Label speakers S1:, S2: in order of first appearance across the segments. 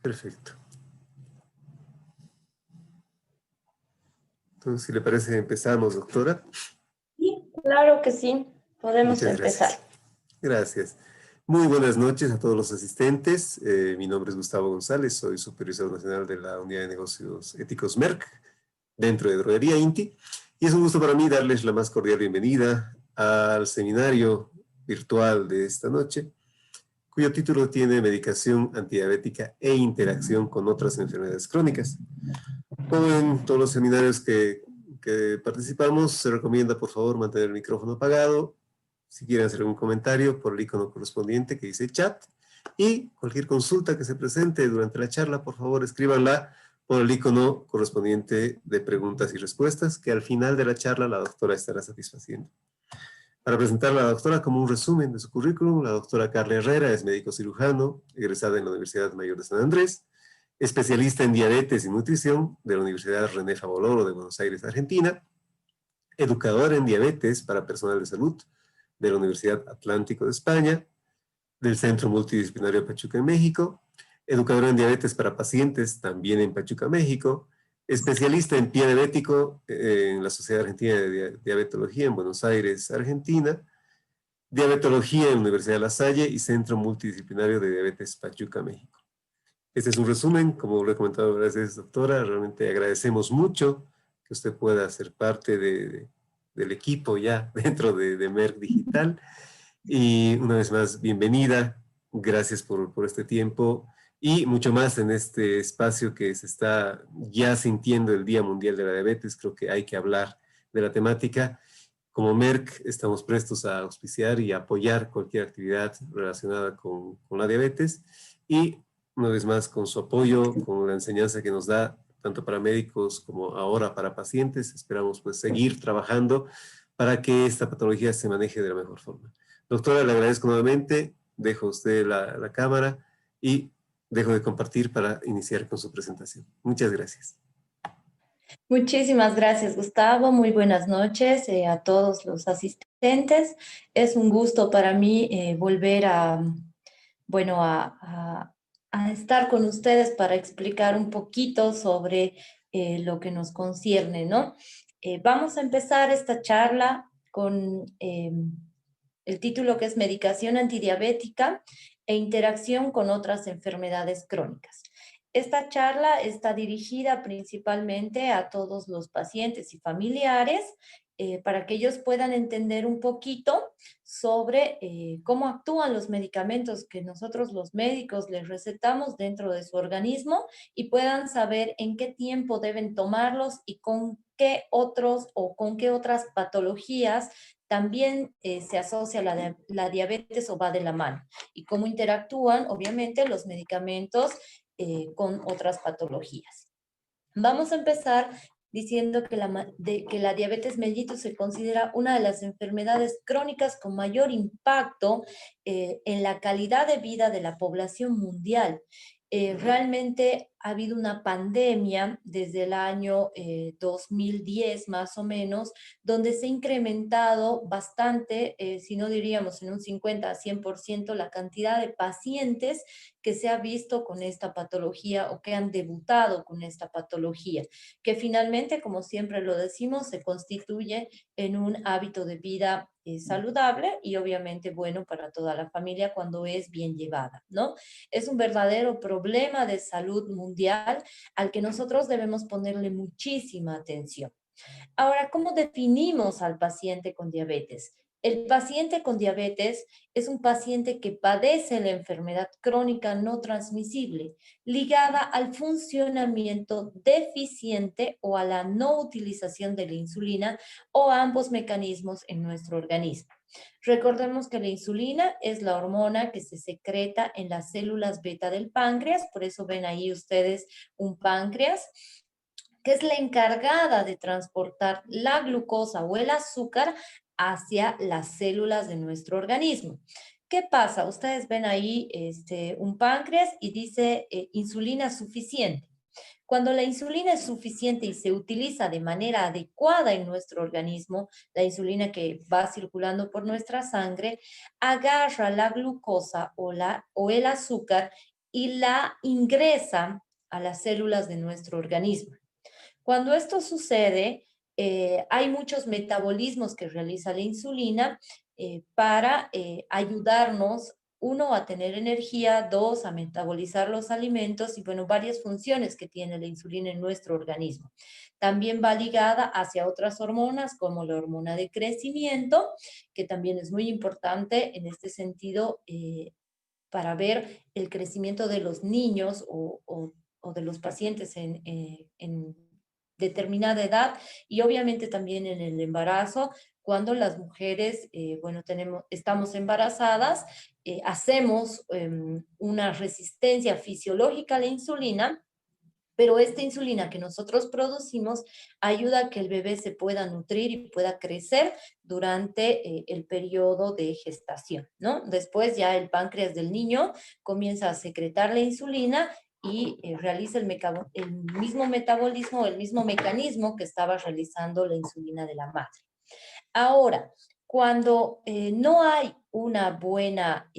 S1: Perfecto. Entonces, si le parece, empezamos, doctora.
S2: Sí, claro que sí. Podemos
S1: Muchas
S2: empezar.
S1: Gracias. Muy buenas noches a todos los asistentes. Mi nombre es Gustavo González, soy supervisor nacional de la Unidad de Negocios Éticos Merck, dentro de Droguería INTI. Y es un gusto para mí darles la más cordial bienvenida al seminario virtual de esta noche, cuyo título tiene Medicación antidiabética e interacción con otras enfermedades crónicas. Como en todos los seminarios que participamos, se recomienda por favor mantener el micrófono apagado. Si quieren hacer algún comentario, por el icono correspondiente que dice chat, y cualquier consulta que se presente durante la charla, por favor escríbanla por el icono correspondiente de preguntas y respuestas, que al final de la charla la doctora estará satisfaciendo. Para presentar a la doctora como un resumen de su currículum, la doctora Carla Herrera es médico cirujano, egresada en la Universidad Mayor de San Andrés, especialista en diabetes y nutrición de la Universidad René Favoloro de Buenos Aires, Argentina, educadora en diabetes para personal de salud de la Universidad Atlántico de España, del Centro Multidisciplinario Pachuca en México, educadora en diabetes para pacientes también en Pachuca, México, especialista en pie diabético en la Sociedad Argentina de Diabetología en Buenos Aires, Argentina, diabetología en la Universidad de La Salle y Centro Multidisciplinario de Diabetes Pachuca, México. Este es un resumen, como lo he comentado, gracias doctora, realmente agradecemos mucho que usted pueda ser parte del equipo ya dentro de Merck Digital. Y una vez más, bienvenida, gracias por este tiempo y mucho más en este espacio que se está ya sintiendo el Día Mundial de la Diabetes. Creo que hay que hablar de la temática. Como Merck estamos prestos a auspiciar y apoyar cualquier actividad relacionada con la diabetes y una vez más con su apoyo, con la enseñanza que nos da tanto para médicos como ahora para pacientes. Esperamos pues seguir trabajando para que esta patología se maneje de la mejor forma. Doctora, le agradezco nuevamente, dejo a usted la cámara y dejo de compartir para iniciar con su presentación. Muchas gracias.
S2: Muchísimas gracias, Gustavo. Muy buenas noches a todos los asistentes. Es un gusto para mí volver a estar con ustedes para explicar un poquito sobre lo que nos concierne, ¿no? Vamos a empezar esta charla con el título que es Medicación antidiabética e interacción con otras enfermedades crónicas. Esta charla está dirigida principalmente a todos los pacientes y familiares para que ellos puedan entender un poquito sobre cómo actúan los medicamentos que nosotros los médicos les recetamos dentro de su organismo y puedan saber en qué tiempo deben tomarlos y con qué otros o con qué otras patologías también se asocia la diabetes o va de la mano y cómo interactúan obviamente los medicamentos con otras patologías. Vamos a empezar diciendo que la diabetes mellitus se considera una de las enfermedades crónicas con mayor impacto en la calidad de vida de la población mundial. Realmente ha habido una pandemia desde el año 2010 más o menos, donde se ha incrementado bastante, si no diríamos en un 50 a 100%, la cantidad de pacientes que se ha visto con esta patología o que han debutado con esta patología, que finalmente, como siempre lo decimos, se constituye en un hábito de vida saludable y obviamente bueno para toda la familia cuando es bien llevada, ¿no? Es un verdadero problema de salud mundial al que nosotros debemos ponerle muchísima atención. Ahora, ¿cómo definimos al paciente con diabetes? El paciente con diabetes es un paciente que padece la enfermedad crónica no transmisible ligada al funcionamiento deficiente o a la no utilización de la insulina o ambos mecanismos en nuestro organismo. Recordemos que la insulina es la hormona que se secreta en las células beta del páncreas, por eso ven ahí ustedes un páncreas, que es la encargada de transportar la glucosa o el azúcar hacia las células de nuestro organismo. ¿Qué pasa? Ustedes ven ahí un páncreas y dice insulina suficiente. Cuando la insulina es suficiente y se utiliza de manera adecuada en nuestro organismo, la insulina que va circulando por nuestra sangre, agarra la glucosa o el azúcar y la ingresa a las células de nuestro organismo. Cuando esto sucede, hay muchos metabolismos que realiza la insulina para ayudarnos, uno, a tener energía, dos, a metabolizar los alimentos y, bueno, varias funciones que tiene la insulina en nuestro organismo. También va ligada hacia otras hormonas, como la hormona de crecimiento, que también es muy importante en este sentido para ver el crecimiento de los niños o de los pacientes en determinada edad y obviamente también en el embarazo, cuando las mujeres, bueno, estamos embarazadas, hacemos una resistencia fisiológica a la insulina, pero esta insulina que nosotros producimos ayuda a que el bebé se pueda nutrir y pueda crecer durante el periodo de gestación, ¿no? Después ya el páncreas del niño comienza a secretar la insulina y realiza el mismo metabolismo, el mismo mecanismo que estaba realizando la insulina de la madre. Ahora, cuando no hay una buena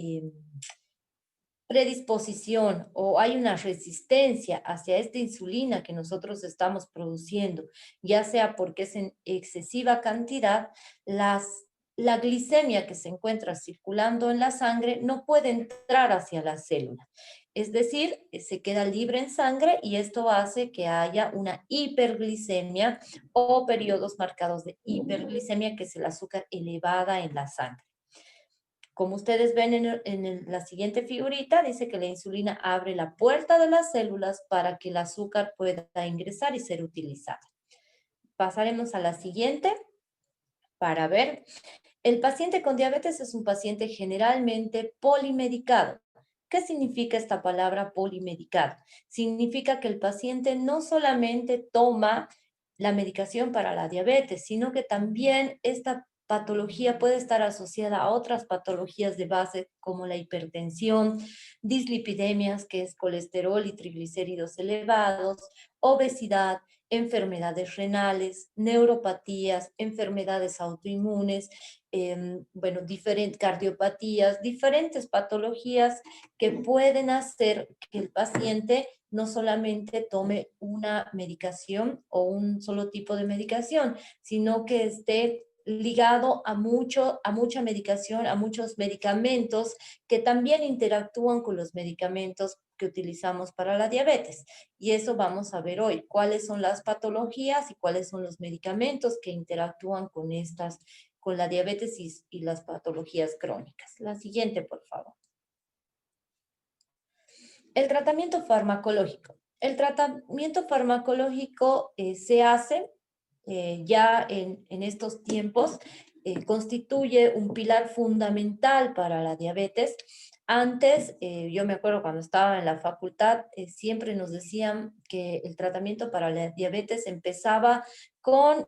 S2: predisposición o hay una resistencia hacia esta insulina que nosotros estamos produciendo, ya sea porque es en excesiva cantidad, la glicemia que se encuentra circulando en la sangre no puede entrar hacia la célula. Es decir, se queda libre en sangre y esto hace que haya una hiperglicemia o periodos marcados de hiperglicemia, que es el azúcar elevada en la sangre. Como ustedes ven la siguiente figurita, dice que la insulina abre la puerta de las células para que el azúcar pueda ingresar y ser utilizada. Pasaremos a la siguiente para ver. El paciente con diabetes es un paciente generalmente polimedicado. ¿Qué significa esta palabra polimedicado? Significa que el paciente no solamente toma la medicación para la diabetes, sino que también esta patología puede estar asociada a otras patologías de base como la hipertensión, dislipidemias, que es colesterol y triglicéridos elevados, obesidad, enfermedades renales, neuropatías, enfermedades autoinmunes, bueno, cardiopatías, diferentes patologías que pueden hacer que el paciente no solamente tome una medicación o un solo tipo de medicación, sino que esté ligado a mucha medicación, a muchos medicamentos que también interactúan con los medicamentos que utilizamos para la diabetes. Y eso vamos a ver hoy, cuáles son las patologías y cuáles son los medicamentos que interactúan con la diabetes y las patologías crónicas. La siguiente, por favor. El tratamiento farmacológico. El tratamiento farmacológico se hace ya en estos tiempos, constituye un pilar fundamental para la diabetes. Antes, yo me acuerdo cuando estaba en la facultad, siempre nos decían que el tratamiento para la diabetes empezaba con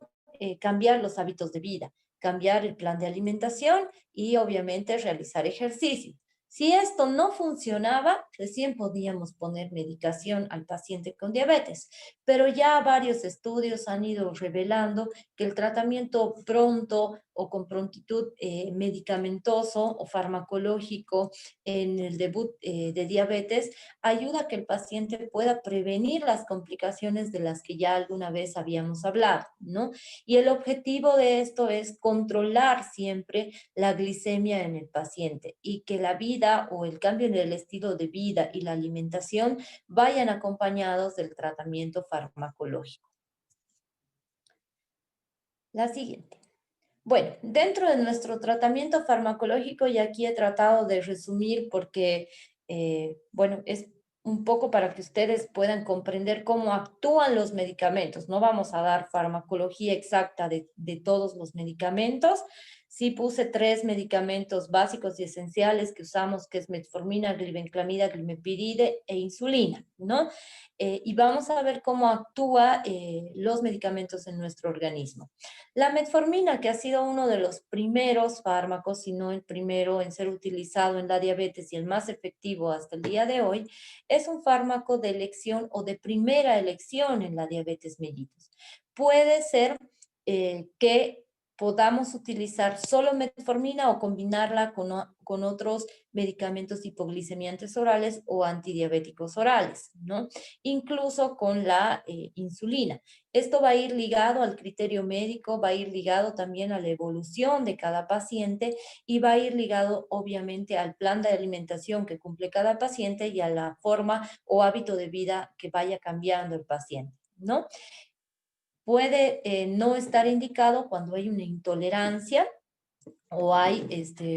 S2: cambiar los hábitos de vida, cambiar el plan de alimentación y obviamente realizar ejercicio. Si esto no funcionaba, recién podíamos poner medicación al paciente con diabetes, pero ya varios estudios han ido revelando que el tratamiento pronto o con prontitud medicamentoso o farmacológico en el debut de diabetes ayuda a que el paciente pueda prevenir las complicaciones de las que ya alguna vez habíamos hablado, ¿no? Y el objetivo de esto es controlar siempre la glicemia en el paciente y que la vida o el cambio en el estilo de vida y la alimentación vayan acompañados del tratamiento farmacológico. La siguiente. Bueno, dentro de nuestro tratamiento farmacológico, y aquí he tratado de resumir porque, bueno, es un poco para que ustedes puedan comprender cómo actúan los medicamentos. No vamos a dar farmacología exacta de todos los medicamentos, sí puse 3 medicamentos básicos y esenciales que usamos, que es metformina, glibenclamida, glimepiride e insulina, ¿no? Y vamos a ver cómo actúan los medicamentos en nuestro organismo. La metformina, que ha sido uno de los primeros fármacos, si no el primero en ser utilizado en la diabetes y el más efectivo hasta el día de hoy, es un fármaco de elección o de primera elección en la diabetes mellitus. Puede ser que podamos utilizar solo metformina o combinarla con otros medicamentos hipoglicemiantes orales o antidiabéticos orales, ¿no? Incluso con la insulina. Esto va a ir ligado al criterio médico, va a ir ligado también a la evolución de cada paciente y va a ir ligado obviamente al plan de alimentación que cumple cada paciente y a la forma o hábito de vida que vaya cambiando el paciente, ¿no? Puede no estar indicado cuando hay una intolerancia o hay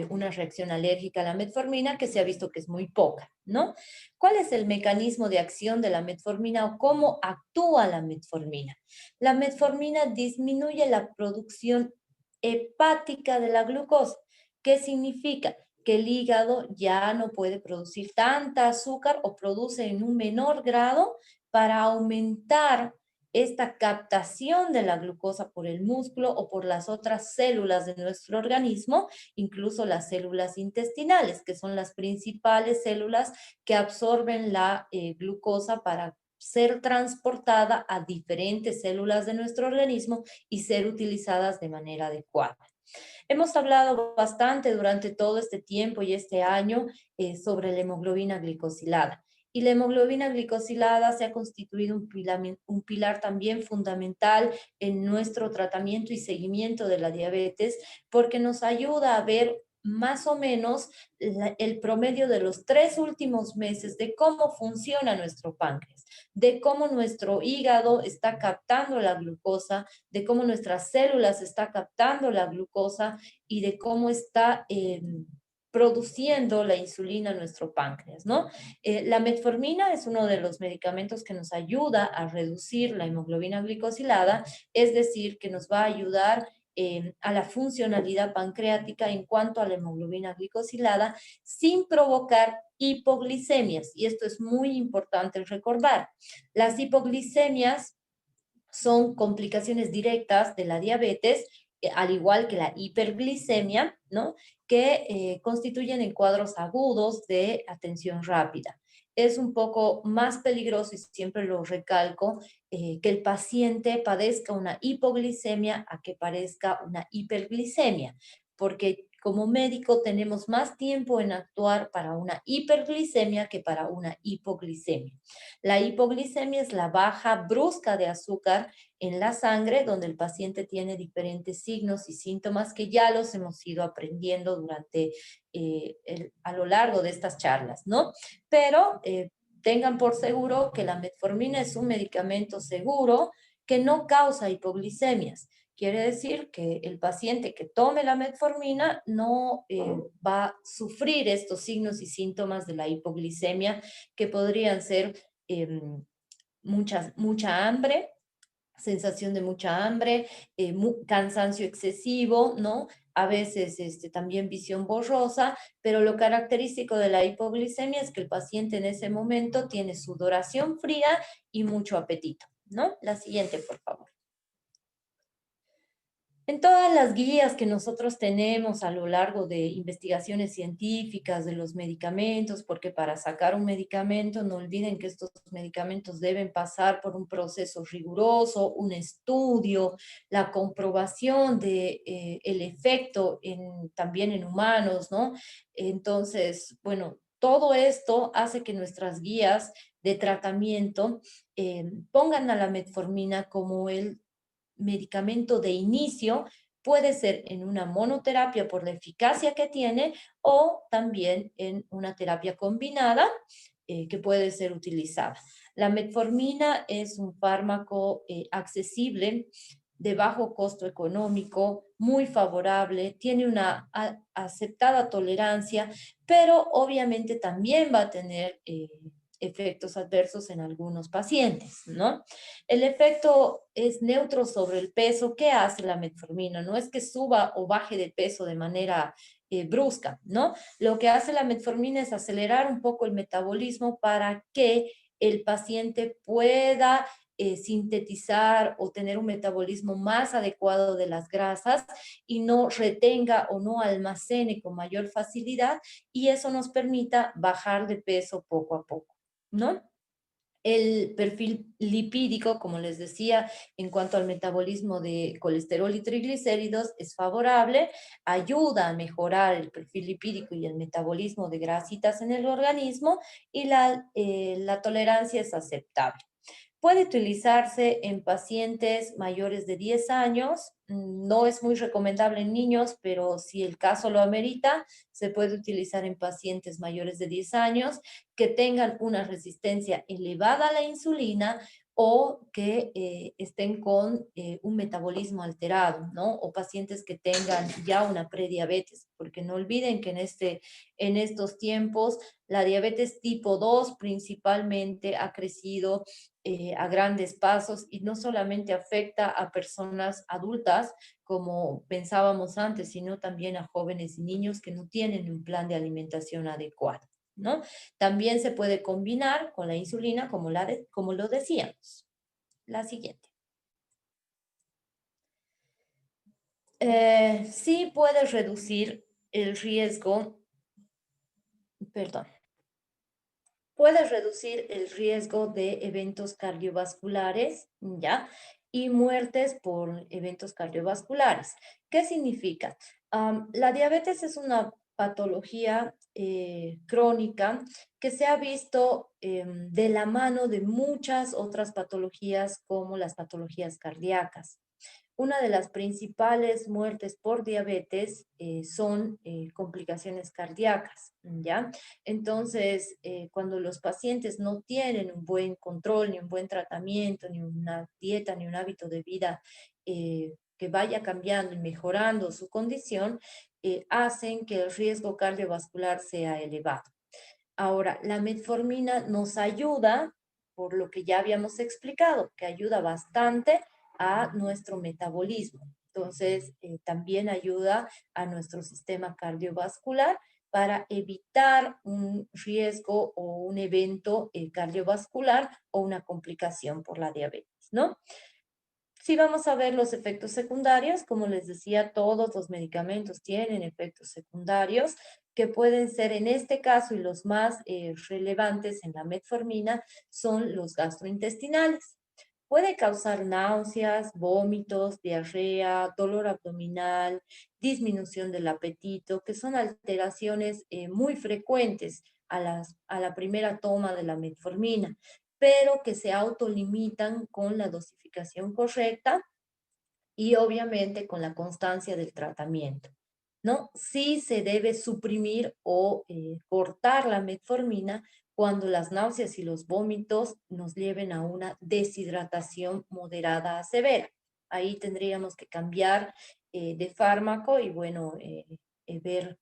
S2: una reacción alérgica a la metformina que se ha visto que es muy poca, ¿no? ¿Cuál es el mecanismo de acción de la metformina o cómo actúa la metformina? La metformina disminuye la producción hepática de la glucosa. ¿Qué significa? Que el hígado ya no puede producir tanta azúcar o produce en un menor grado para aumentar esta captación de la glucosa por el músculo o por las otras células de nuestro organismo, incluso las células intestinales, que son las principales células que absorben la glucosa para ser transportada a diferentes células de nuestro organismo y ser utilizadas de manera adecuada. Hemos hablado bastante durante todo este tiempo y este año sobre la hemoglobina glicosilada. Y la hemoglobina glicosilada se ha constituido un pilar también fundamental en nuestro tratamiento y seguimiento de la diabetes porque nos ayuda a ver más o menos el promedio de los 3 últimos meses de cómo funciona nuestro páncreas, de cómo nuestro hígado está captando la glucosa, de cómo nuestras células está captando la glucosa y de cómo está produciendo la insulina en nuestro páncreas, ¿no? La metformina es uno de los medicamentos que nos ayuda a reducir la hemoglobina glicosilada, es decir, que nos va a ayudar a la funcionalidad pancreática en cuanto a la hemoglobina glicosilada sin provocar hipoglicemias. Y esto es muy importante recordar. Las hipoglicemias son complicaciones directas de la diabetes, al igual que la hiperglicemia, ¿no? Que constituyen en cuadros agudos de atención rápida. Es un poco más peligroso, y siempre lo recalco, que el paciente padezca una hipoglicemia a que padezca una hiperglicemia, porque como médico tenemos más tiempo en actuar para una hiperglicemia que para una hipoglicemia. La hipoglicemia es la baja brusca de azúcar en la sangre, donde el paciente tiene diferentes signos y síntomas que ya los hemos ido aprendiendo durante a lo largo de estas charlas, ¿no? Pero tengan por seguro que la metformina es un medicamento seguro que no causa hipoglicemias. Quiere decir que el paciente que tome la metformina no va a sufrir estos signos y síntomas de la hipoglicemia que podrían ser mucha hambre, sensación de mucha hambre, cansancio excesivo, ¿no? A veces también visión borrosa, pero lo característico de la hipoglicemia es que el paciente en ese momento tiene sudoración fría y mucho apetito, ¿no? La siguiente, por favor. En todas las guías que nosotros tenemos a lo largo de investigaciones científicas de los medicamentos, porque para sacar un medicamento, no olviden que estos medicamentos deben pasar por un proceso riguroso, un estudio, la comprobación de el efecto también en humanos, ¿no? Entonces, bueno, todo esto hace que nuestras guías de tratamiento pongan a la metformina como el medicamento de inicio, puede ser en una monoterapia por la eficacia que tiene o también en una terapia combinada que puede ser utilizada. La metformina es un fármaco accesible, de bajo costo económico, muy favorable, tiene una aceptada tolerancia, pero obviamente también va a tener efectos adversos en algunos pacientes, ¿no? El efecto es neutro sobre el peso. ¿Qué hace la metformina? No es que suba o baje de peso de manera brusca, ¿no? Lo que hace la metformina es acelerar un poco el metabolismo para que el paciente pueda sintetizar o tener un metabolismo más adecuado de las grasas y no retenga o no almacene con mayor facilidad, y eso nos permita bajar de peso poco a poco, ¿no? El perfil lipídico, como les decía, en cuanto al metabolismo de colesterol y triglicéridos, es favorable, ayuda a mejorar el perfil lipídico y el metabolismo de grasitas en el organismo, y la tolerancia es aceptable. Puede utilizarse en pacientes mayores de 10 años. No es muy recomendable en niños, pero si el caso lo amerita, se puede utilizar en pacientes mayores de 10 años que tengan una resistencia elevada a la insulina o que estén con un metabolismo alterado, ¿no? O pacientes que tengan ya una prediabetes, porque no olviden que en estos tiempos la diabetes tipo 2 principalmente ha crecido a grandes pasos, y no solamente afecta a personas adultas como pensábamos antes, sino también a jóvenes y niños que no tienen un plan de alimentación adecuado, ¿no? También se puede combinar con la insulina, como lo decíamos. La siguiente. Sí puede reducir el riesgo, perdón, puede reducir el riesgo de eventos cardiovasculares, ¿ya? Y muertes por eventos cardiovasculares. ¿Qué significa? La diabetes es una patología crónica que se ha visto de la mano de muchas otras patologías, como las patologías cardíacas. Una de las principales muertes por diabetes son complicaciones cardíacas, ¿ya? Entonces, cuando los pacientes no tienen un buen control, ni un buen tratamiento, ni una dieta, ni un hábito de vida que vaya cambiando y mejorando su condición, hacen que el riesgo cardiovascular sea elevado. Ahora, la metformina nos ayuda, por lo que ya habíamos explicado, que ayuda bastante a nuestro metabolismo. Entonces, también ayuda a nuestro sistema cardiovascular para evitar un riesgo o un evento cardiovascular o una complicación por la diabetes, ¿no? Sí, vamos a ver los efectos secundarios. Como les decía, todos los medicamentos tienen efectos secundarios que pueden ser, en este caso, y los más relevantes en la metformina, son los gastrointestinales. Puede causar náuseas, vómitos, diarrea, dolor abdominal, disminución del apetito, que son alteraciones muy frecuentes a la primera toma de la metformina, pero que se autolimitan con la dosificación correcta y obviamente con la constancia del tratamiento, ¿no? Sí se debe suprimir o cortar la metformina cuando las náuseas y los vómitos nos lleven a una deshidratación moderada a severa. Ahí tendríamos que cambiar de fármaco y, bueno, ver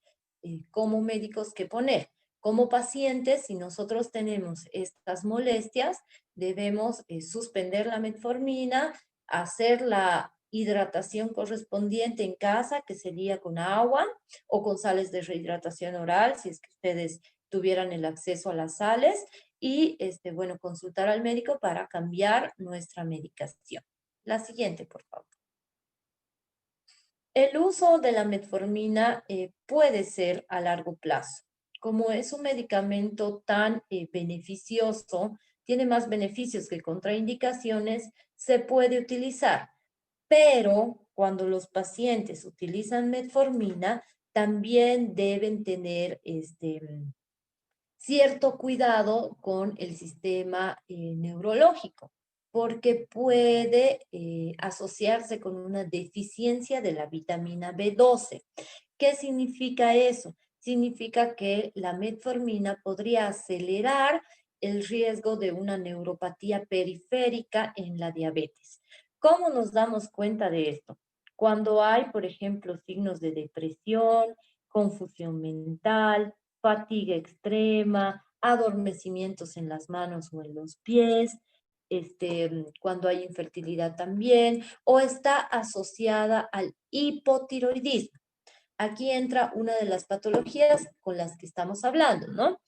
S2: como médicos qué poner. Como pacientes, si nosotros tenemos estas molestias, debemos suspender la metformina, hacer la hidratación correspondiente en casa, que sería con agua o con sales de rehidratación oral, si es que ustedes tuvieran el acceso a las sales, y bueno, consultar al médico para cambiar nuestra medicación. La siguiente, por favor. El uso de la metformina puede ser a largo plazo. Como es un medicamento tan beneficioso, tiene más beneficios que contraindicaciones, se puede utilizar. Pero cuando los pacientes utilizan metformina, también deben tener cierto cuidado con el sistema neurológico, porque puede asociarse con una deficiencia de la vitamina B12. ¿Qué significa eso? Significa que la metformina podría acelerar el riesgo de una neuropatía periférica en la diabetes. ¿Cómo nos damos cuenta de esto? Cuando hay, por ejemplo, signos de depresión, confusión mental, fatiga extrema, adormecimientos en las manos o en los pies, cuando hay infertilidad también, o está asociada al hipotiroidismo. Aquí entra una de las patologías con las que estamos hablando, ¿no?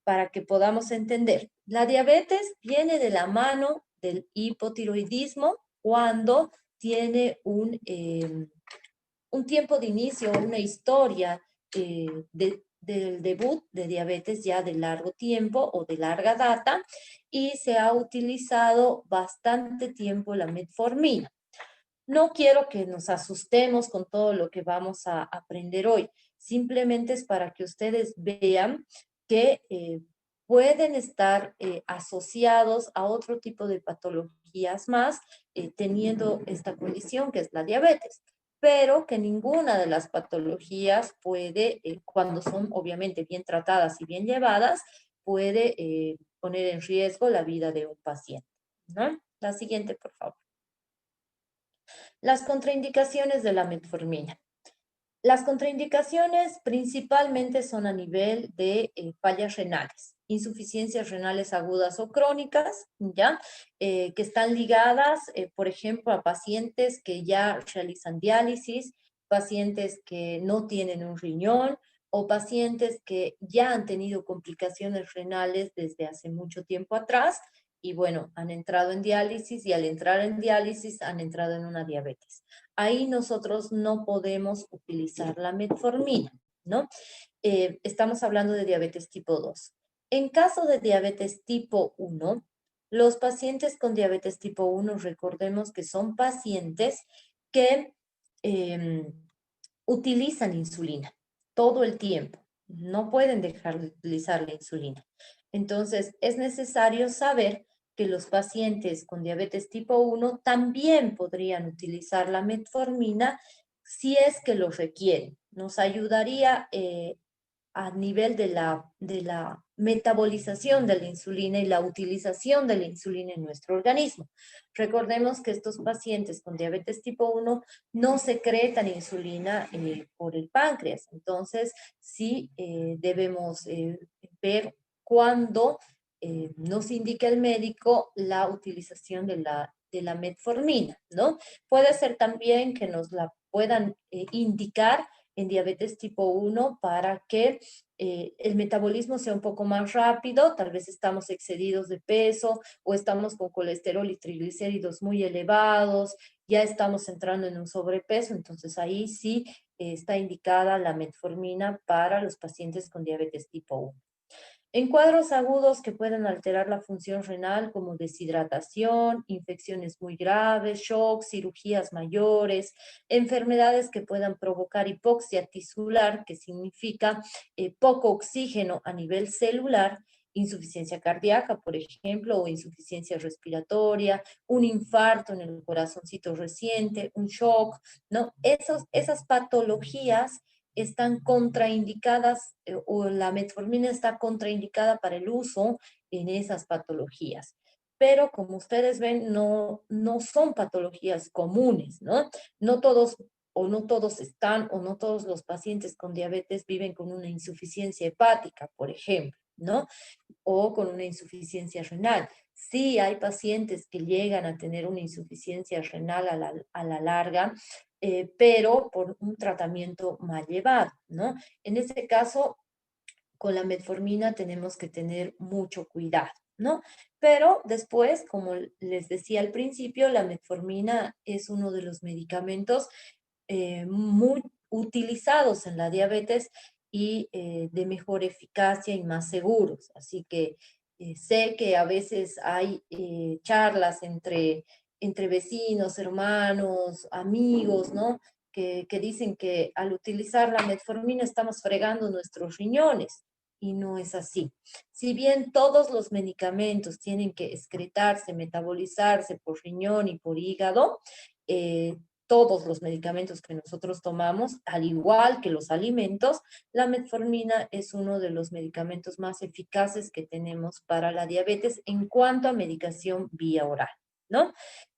S2: Para que podamos entender. La diabetes viene de la mano del hipotiroidismo cuando tiene un tiempo de inicio, una historia del debut de diabetes ya de largo tiempo o de larga data, y se ha utilizado bastante tiempo la metformina. No quiero que nos asustemos con todo lo que vamos a aprender hoy. Simplemente es para que ustedes vean que pueden estar asociados a otro tipo de patologías más, teniendo esta condición que es la diabetes, pero que ninguna de las patologías puede, cuando son obviamente bien tratadas y bien llevadas, puede poner en riesgo la vida de un paciente, ¿no? La siguiente, por favor. Las contraindicaciones de la metformina. Las contraindicaciones principalmente son a nivel de fallas renales, insuficiencias renales agudas o crónicas, ¿ya? Que están ligadas, por ejemplo, a pacientes que ya realizan diálisis, pacientes que no tienen un riñón o pacientes que ya han tenido complicaciones renales desde hace mucho tiempo atrás y bueno, han entrado en diálisis y al entrar en diálisis han entrado en una diabetes. Ahí nosotros no podemos utilizar la metformina, ¿no? Estamos hablando de diabetes tipo 2. En caso de diabetes tipo 1, los pacientes con diabetes tipo 1, recordemos que son pacientes que utilizan insulina todo el tiempo. No pueden dejar de utilizar la insulina. Entonces, es necesario saber que los pacientes con diabetes tipo 1 también podrían utilizar la metformina si es que lo requieren. Nos ayudaría a nivel de la metabolización de la insulina y la utilización de la insulina en nuestro organismo. Recordemos que estos pacientes con diabetes tipo 1 no secretan insulina por el páncreas, entonces sí debemos ver cuándo nos indica el médico la utilización de la metformina, ¿no? Puede ser también que nos la puedan indicar en diabetes tipo 1 para que el metabolismo sea un poco más rápido, tal vez estamos excedidos de peso o estamos con colesterol y triglicéridos muy elevados, ya estamos entrando en un sobrepeso, entonces ahí sí está indicada la metformina para los pacientes con diabetes tipo 1. En cuadros agudos que pueden alterar la función renal como deshidratación, infecciones muy graves, shock, cirugías mayores, enfermedades que puedan provocar hipoxia tisular, que significa poco oxígeno a nivel celular, insuficiencia cardíaca, por ejemplo, o insuficiencia respiratoria, un infarto en el corazoncito reciente, un shock, ¿no? Esas patologías están contraindicadas o la metformina está contraindicada para el uso en esas patologías. Pero como ustedes ven, no son patologías comunes, ¿no? No todos o no todos están o no todos los pacientes con diabetes viven con una insuficiencia hepática, por ejemplo, ¿no? O con una insuficiencia renal. Sí hay pacientes que llegan a tener una insuficiencia renal a la larga, pero por un tratamiento mal llevado, ¿no? En este caso, con la metformina tenemos que tener mucho cuidado, ¿no? Pero después, como les decía al principio, la metformina es uno de los medicamentos muy utilizados en la diabetes y de mejor eficacia y más seguros. Así que sé que a veces hay charlas entre vecinos, hermanos, amigos, ¿no? Que dicen que al utilizar la metformina estamos fregando nuestros riñones. Y no es así. Si bien todos los medicamentos tienen que excretarse, metabolizarse por riñón y por hígado, todos los medicamentos que nosotros tomamos, al igual que los alimentos, la metformina es uno de los medicamentos más eficaces que tenemos para la diabetes en cuanto a medicación vía oral, ¿no?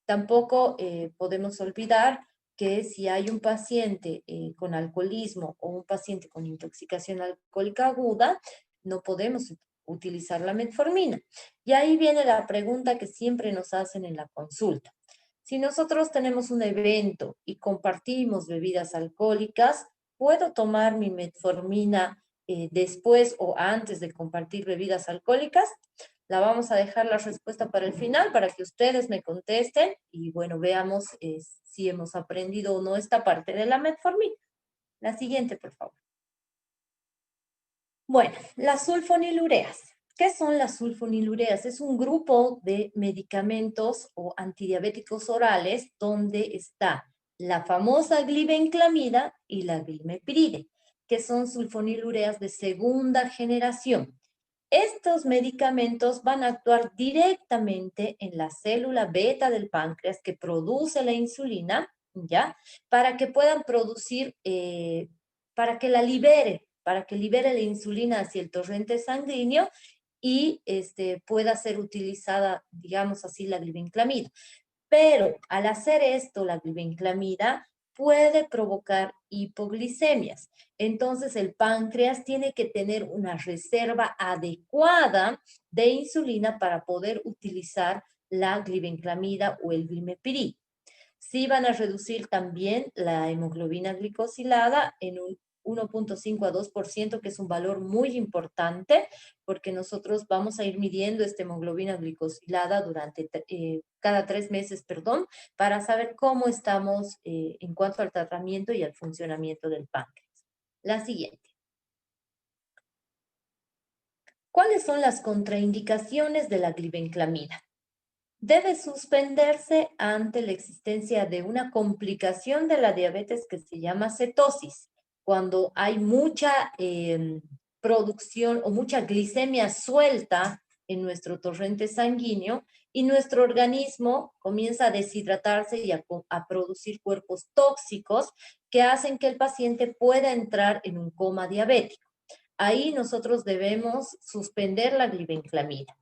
S2: Tampoco podemos olvidar que si hay un paciente con alcoholismo o un paciente con intoxicación alcohólica aguda, no podemos utilizar la metformina. Y ahí viene la pregunta que siempre nos hacen en la consulta. Si nosotros tenemos un evento y compartimos bebidas alcohólicas, ¿puedo tomar mi metformina después o antes de compartir bebidas alcohólicas? La vamos a dejar la respuesta para el final, para que ustedes me contesten y bueno, veamos si hemos aprendido o no esta parte de la metformina. La siguiente, por favor. Bueno, las sulfonilureas. ¿Qué son las sulfonilureas? Es un grupo de medicamentos o antidiabéticos orales donde está la famosa glibenclamida y la glimepiride, que son sulfonilureas de segunda generación. Estos medicamentos van a actuar directamente en la célula beta del páncreas que produce la insulina, ¿ya? Para que puedan producir, para que libere la insulina hacia el torrente sanguíneo y pueda ser utilizada, digamos así, la glibenclamida. Pero al hacer esto, la glibenclamida puede provocar hipoglicemias. Entonces, el páncreas tiene que tener una reserva adecuada de insulina para poder utilizar la glibenclamida o el glimepiride. Sí van a reducir también la hemoglobina glicosilada en un 1.5 a 2%, que es un valor muy importante, porque nosotros vamos a ir midiendo esta hemoglobina glicosilada durante cada 3 meses, perdón, para saber cómo estamos en cuanto al tratamiento y al funcionamiento del páncreas. La siguiente. ¿Cuáles son las contraindicaciones de la glibenclamida? Debe suspenderse ante la existencia de una complicación de la diabetes que se llama cetosis, cuando hay mucha producción o mucha glicemia suelta en nuestro torrente sanguíneo y nuestro organismo comienza a deshidratarse y a producir cuerpos tóxicos que hacen que el paciente pueda entrar en un coma diabético. Ahí nosotros debemos suspender la glibenclamida.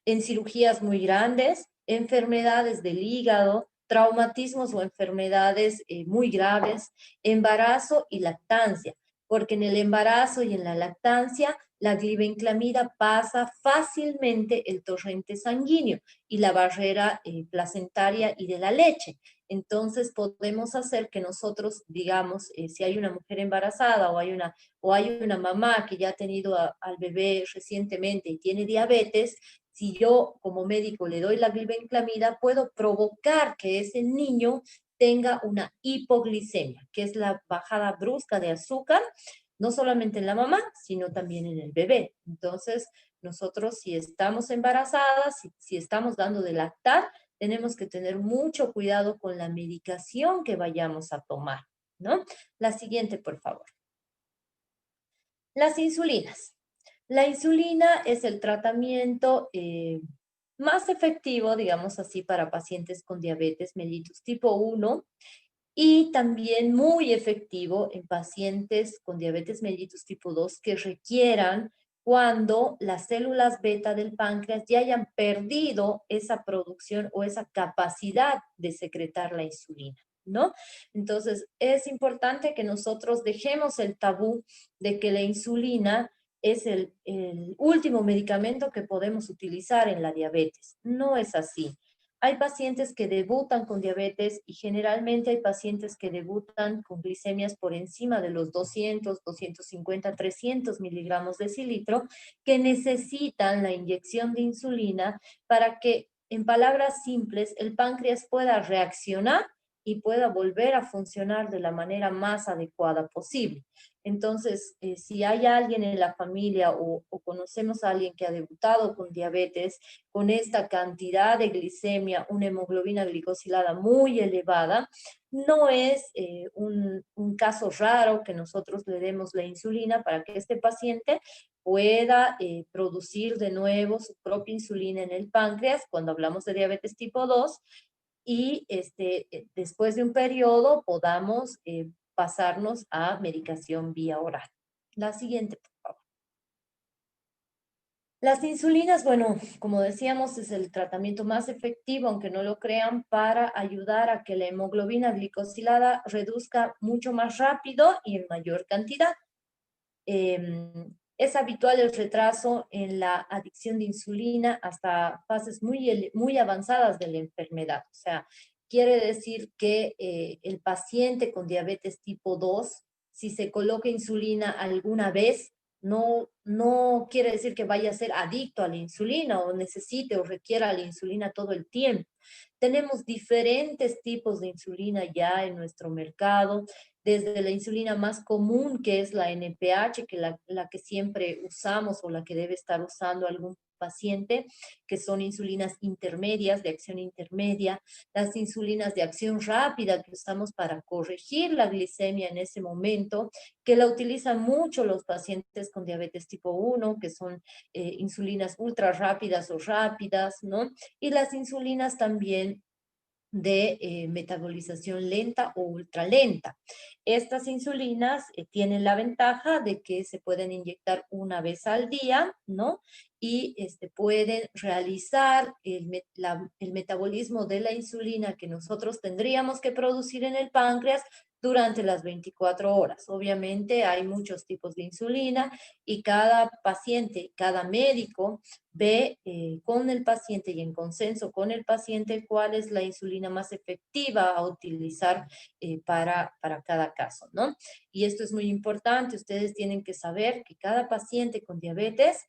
S2: En cirugías muy grandes, enfermedades del hígado, traumatismos o enfermedades muy graves, embarazo y lactancia, porque en el embarazo y en la lactancia la glibenclamida pasa fácilmente el torrente sanguíneo y la barrera placentaria y de la leche. Entonces podemos hacer que nosotros, digamos, si hay una mujer embarazada o hay una mamá que ya ha tenido al bebé recientemente y tiene diabetes, si yo como médico le doy la glibenclamida, puedo provocar que ese niño tenga una hipoglicemia, que es la bajada brusca de azúcar, no solamente en la mamá, sino también en el bebé. Entonces, nosotros si estamos embarazadas, si estamos dando de lactar, tenemos que tener mucho cuidado con la medicación que vayamos a tomar, ¿no? La siguiente, por favor. Las insulinas. La insulina es el tratamiento más efectivo, digamos así, para pacientes con diabetes mellitus tipo 1 y también muy efectivo en pacientes con diabetes mellitus tipo 2 que requieran cuando las células beta del páncreas ya hayan perdido esa producción o esa capacidad de secretar la insulina, ¿no? Entonces, es importante que nosotros dejemos el tabú de que la insulina es el último medicamento que podemos utilizar en la diabetes. No es así. Hay pacientes que debutan con diabetes y generalmente hay pacientes que debutan con glicemias por encima de los 200, 250, 300 miligramos de cilitro que necesitan la inyección de insulina para que, en palabras simples, el páncreas pueda reaccionar y pueda volver a funcionar de la manera más adecuada posible. Entonces, si hay alguien en la familia o conocemos a alguien que ha debutado con diabetes, con esta cantidad de glicemia, una hemoglobina glicosilada muy elevada, no es un caso raro que nosotros le demos la insulina para que este paciente pueda producir de nuevo su propia insulina en el páncreas cuando hablamos de diabetes tipo 2 y después de un periodo podamos pasarnos a medicación vía oral. La siguiente, por favor. Las insulinas, bueno, como decíamos, es el tratamiento más efectivo, aunque no lo crean, para ayudar a que la hemoglobina glicosilada reduzca mucho más rápido y en mayor cantidad. Es habitual el retraso en la adicción de insulina hasta fases muy avanzadas de la enfermedad. O sea, quiere decir que el paciente con diabetes tipo 2, si se coloca insulina alguna vez, no quiere decir que vaya a ser adicto a la insulina o necesite o requiera la insulina todo el tiempo. Tenemos diferentes tipos de insulina ya en nuestro mercado, desde la insulina más común, que es la NPH, que la que siempre usamos o la que debe estar usando algún paciente, que son insulinas intermedias, de acción intermedia, las insulinas de acción rápida que usamos para corregir la glicemia en ese momento, que la utilizan mucho los pacientes con diabetes tipo 1, que son insulinas ultra rápidas o rápidas, ¿no? Y las insulinas también de metabolización lenta o ultralenta. Estas insulinas tienen la ventaja de que se pueden inyectar una vez al día, ¿no? Y pueden realizar el metabolismo de la insulina que nosotros tendríamos que producir en el páncreas durante las 24 horas. Obviamente hay muchos tipos de insulina y cada paciente, cada médico ve con el paciente y en consenso con el paciente cuál es la insulina más efectiva a utilizar para cada caso, ¿no? Y esto es muy importante, ustedes tienen que saber que cada paciente con diabetes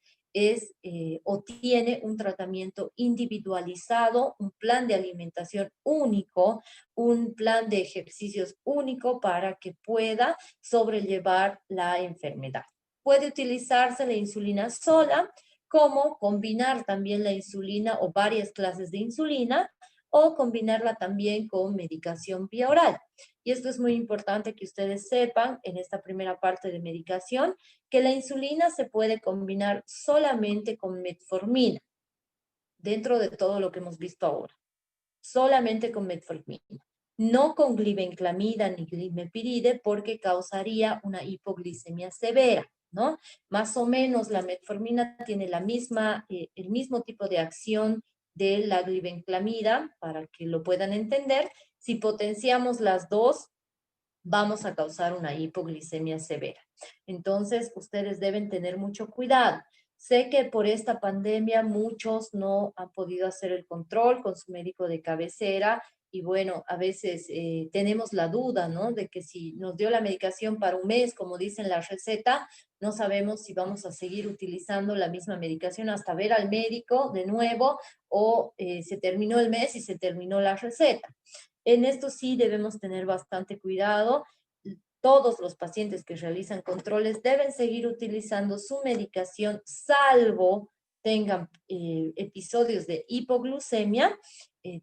S2: o tiene un tratamiento individualizado, un plan de alimentación único, un plan de ejercicios único para que pueda sobrellevar la enfermedad. Puede utilizarse la insulina sola, como combinar también la insulina o varias clases de insulina o combinarla también con medicación vía oral. Y esto es muy importante que ustedes sepan en esta primera parte de medicación, que la insulina se puede combinar solamente con metformina, dentro de todo lo que hemos visto ahora, solamente con metformina, no con glibenclamida ni glimepiride porque causaría una hipoglicemia severa, ¿no? Más o menos la metformina tiene el mismo tipo de acción de la glibenclamida, para que lo puedan entender. Si potenciamos las dos, vamos a causar una hipoglicemia severa. Entonces, ustedes deben tener mucho cuidado. Sé que por esta pandemia muchos no han podido hacer el control con su médico de cabecera y bueno, a veces tenemos la duda, ¿no? De que si nos dio la medicación para un mes, como dice en la receta, no sabemos si vamos a seguir utilizando la misma medicación hasta ver al médico de nuevo o se terminó el mes y se terminó la receta. En esto sí debemos tener bastante cuidado. Todos los pacientes que realizan controles deben seguir utilizando su medicación, salvo tengan episodios de hipoglucemia,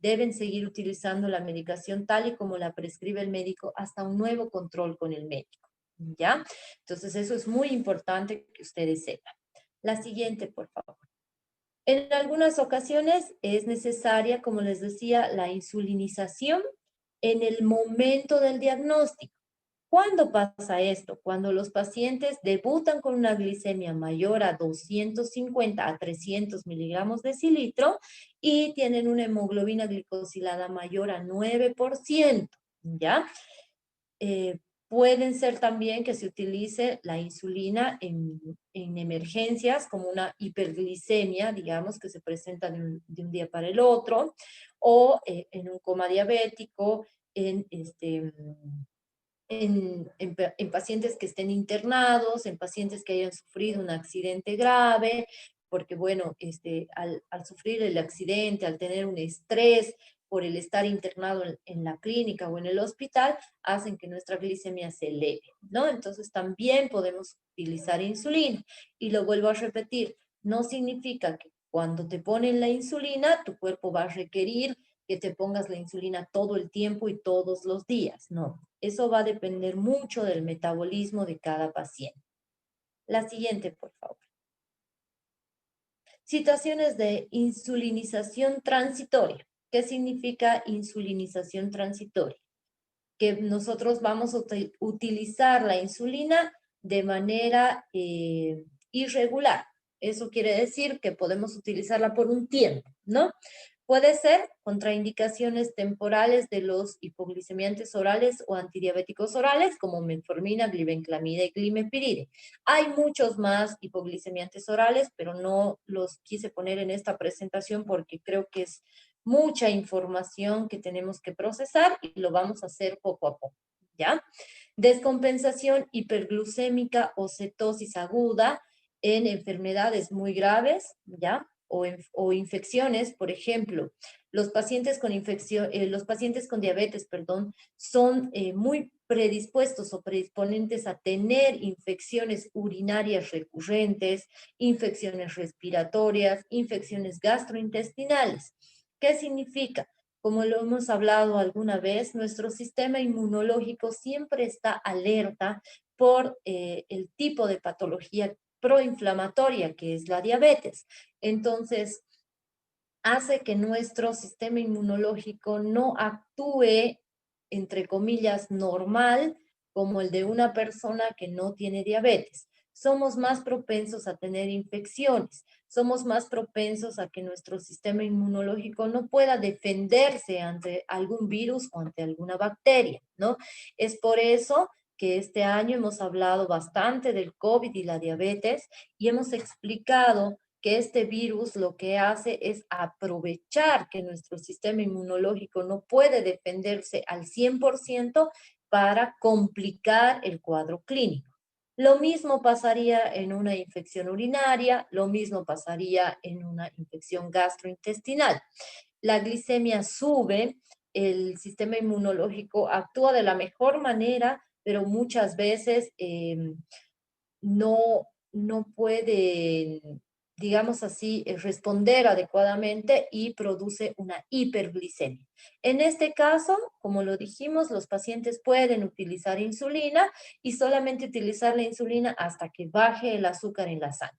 S2: deben seguir utilizando la medicación tal y como la prescribe el médico hasta un nuevo control con el médico, ¿ya? Entonces eso es muy importante que ustedes sepan. La siguiente, por favor. En algunas ocasiones es necesaria, como les decía, la insulinización en el momento del diagnóstico. ¿Cuándo pasa esto? Cuando los pacientes debutan con una glicemia mayor a 250 a 300 miligramos de decilitro y tienen una hemoglobina glicosilada mayor a 9%, ¿ya? Pueden ser también que se utilice la insulina en emergencias como una hiperglicemia, digamos, que se presenta de un día para el otro, o en un coma diabético, en pacientes que estén internados, en pacientes que hayan sufrido un accidente grave, porque bueno, al sufrir el accidente, al tener un estrés por el estar internado en la clínica o en el hospital, hacen que nuestra glicemia se eleve, ¿no? Entonces también podemos utilizar insulina. Y lo vuelvo a repetir, no significa que cuando te ponen la insulina, tu cuerpo va a requerir que te pongas la insulina todo el tiempo y todos los días, no. Eso va a depender mucho del metabolismo de cada paciente. La siguiente, por favor. Situaciones de insulinización transitoria. ¿Qué significa insulinización transitoria? Que nosotros vamos a utilizar la insulina de manera irregular. Eso quiere decir que podemos utilizarla por un tiempo, ¿no? Puede ser contraindicaciones temporales de los hipoglicemiantes orales o antidiabéticos orales, como metformina, glibenclamida y glimepiride. Hay muchos más hipoglicemiantes orales, pero no los quise poner en esta presentación porque creo que es mucha información que tenemos que procesar y lo vamos a hacer poco a poco, ¿ya? Descompensación hiperglucémica o cetosis aguda en enfermedades muy graves, ¿ya? O infecciones, por ejemplo, los pacientes con los pacientes con diabetes, perdón, son muy predispuestos o predisponentes a tener infecciones urinarias recurrentes, infecciones respiratorias, infecciones gastrointestinales. ¿Qué significa? Como lo hemos hablado alguna vez, nuestro sistema inmunológico siempre está alerta por el tipo de patología proinflamatoria que es la diabetes. Entonces, hace que nuestro sistema inmunológico no actúe, entre comillas, normal como el de una persona que no tiene diabetes. Somos más propensos a tener infecciones, somos más propensos a que nuestro sistema inmunológico no pueda defenderse ante algún virus o ante alguna bacteria, ¿no? Es por eso que este año hemos hablado bastante del COVID y la diabetes y hemos explicado que este virus lo que hace es aprovechar que nuestro sistema inmunológico no puede defenderse al 100% para complicar el cuadro clínico. Lo mismo pasaría en una infección urinaria, lo mismo pasaría en una infección gastrointestinal. La glicemia sube, el sistema inmunológico actúa de la mejor manera, pero muchas veces no pueden, digamos así, responder adecuadamente y produce una hiperglicemia. En este caso, como lo dijimos, los pacientes pueden utilizar insulina y solamente utilizar la insulina hasta que baje el azúcar en la sangre.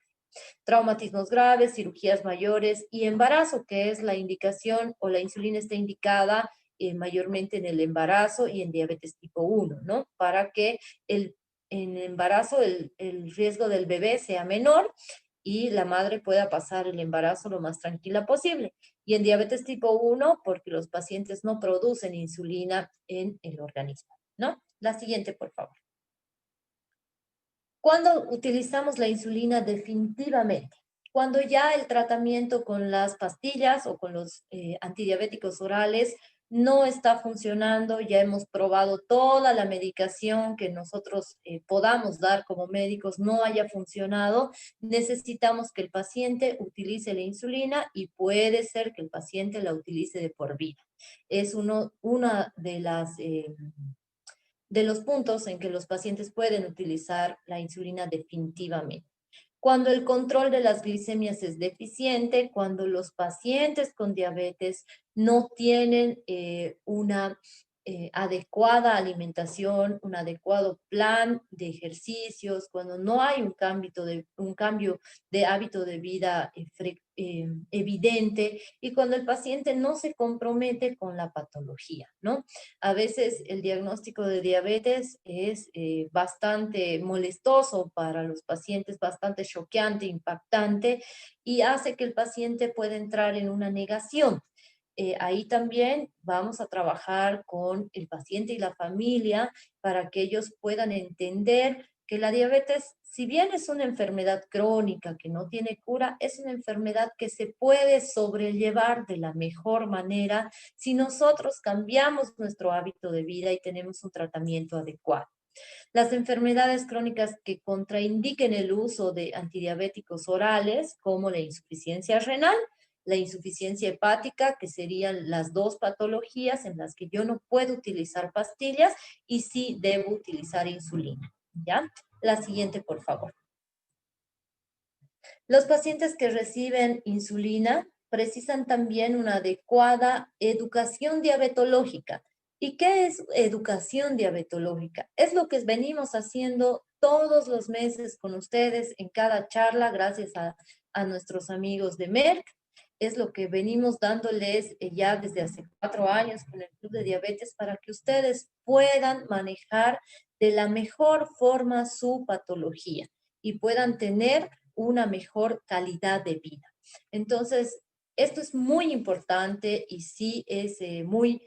S2: Traumatismos graves, cirugías mayores y embarazo, que es la indicación o la insulina está indicada mayormente en el embarazo y en diabetes tipo 1, ¿no? Para que en embarazo el riesgo del bebé sea menor y la madre pueda pasar el embarazo lo más tranquila posible. Y en diabetes tipo 1, porque los pacientes no producen insulina en el organismo, ¿no? La siguiente, por favor. ¿Cuándo utilizamos la insulina definitivamente? Cuando ya el tratamiento con las pastillas o con los antidiabéticos orales no está funcionando, ya hemos probado toda la medicación que nosotros podamos dar como médicos, no haya funcionado, necesitamos que el paciente utilice la insulina y puede ser que el paciente la utilice de por vida. Es una de los puntos en que los pacientes pueden utilizar la insulina definitivamente. Cuando el control de las glicemias es deficiente, cuando los pacientes con diabetes no tienen una adecuada alimentación, un adecuado plan de ejercicios, cuando no hay un cambio de hábito de vida evidente y cuando el paciente no se compromete con la patología, ¿no? A veces el diagnóstico de diabetes es bastante molestoso para los pacientes, bastante choqueante, impactante y hace que el paciente pueda entrar en una negación. Ahí también vamos a trabajar con el paciente y la familia para que ellos puedan entender que la diabetes, si bien es una enfermedad crónica que no tiene cura, es una enfermedad que se puede sobrellevar de la mejor manera si nosotros cambiamos nuestro hábito de vida y tenemos un tratamiento adecuado. Las enfermedades crónicas que contraindiquen el uso de antidiabéticos orales, como la insuficiencia renal, la insuficiencia hepática, que serían las dos patologías en las que yo no puedo utilizar pastillas y sí debo utilizar insulina. ¿Ya? La siguiente, por favor. Los pacientes que reciben insulina precisan también una adecuada educación diabetológica. ¿Y qué es educación diabetológica? Es lo que venimos haciendo todos los meses con ustedes en cada charla, gracias a nuestros amigos de Merck. Es lo que venimos dándoles ya desde hace 4 años con el Club de Diabetes para que ustedes puedan manejar de la mejor forma su patología y puedan tener una mejor calidad de vida. Entonces, esto es muy importante y sí es muy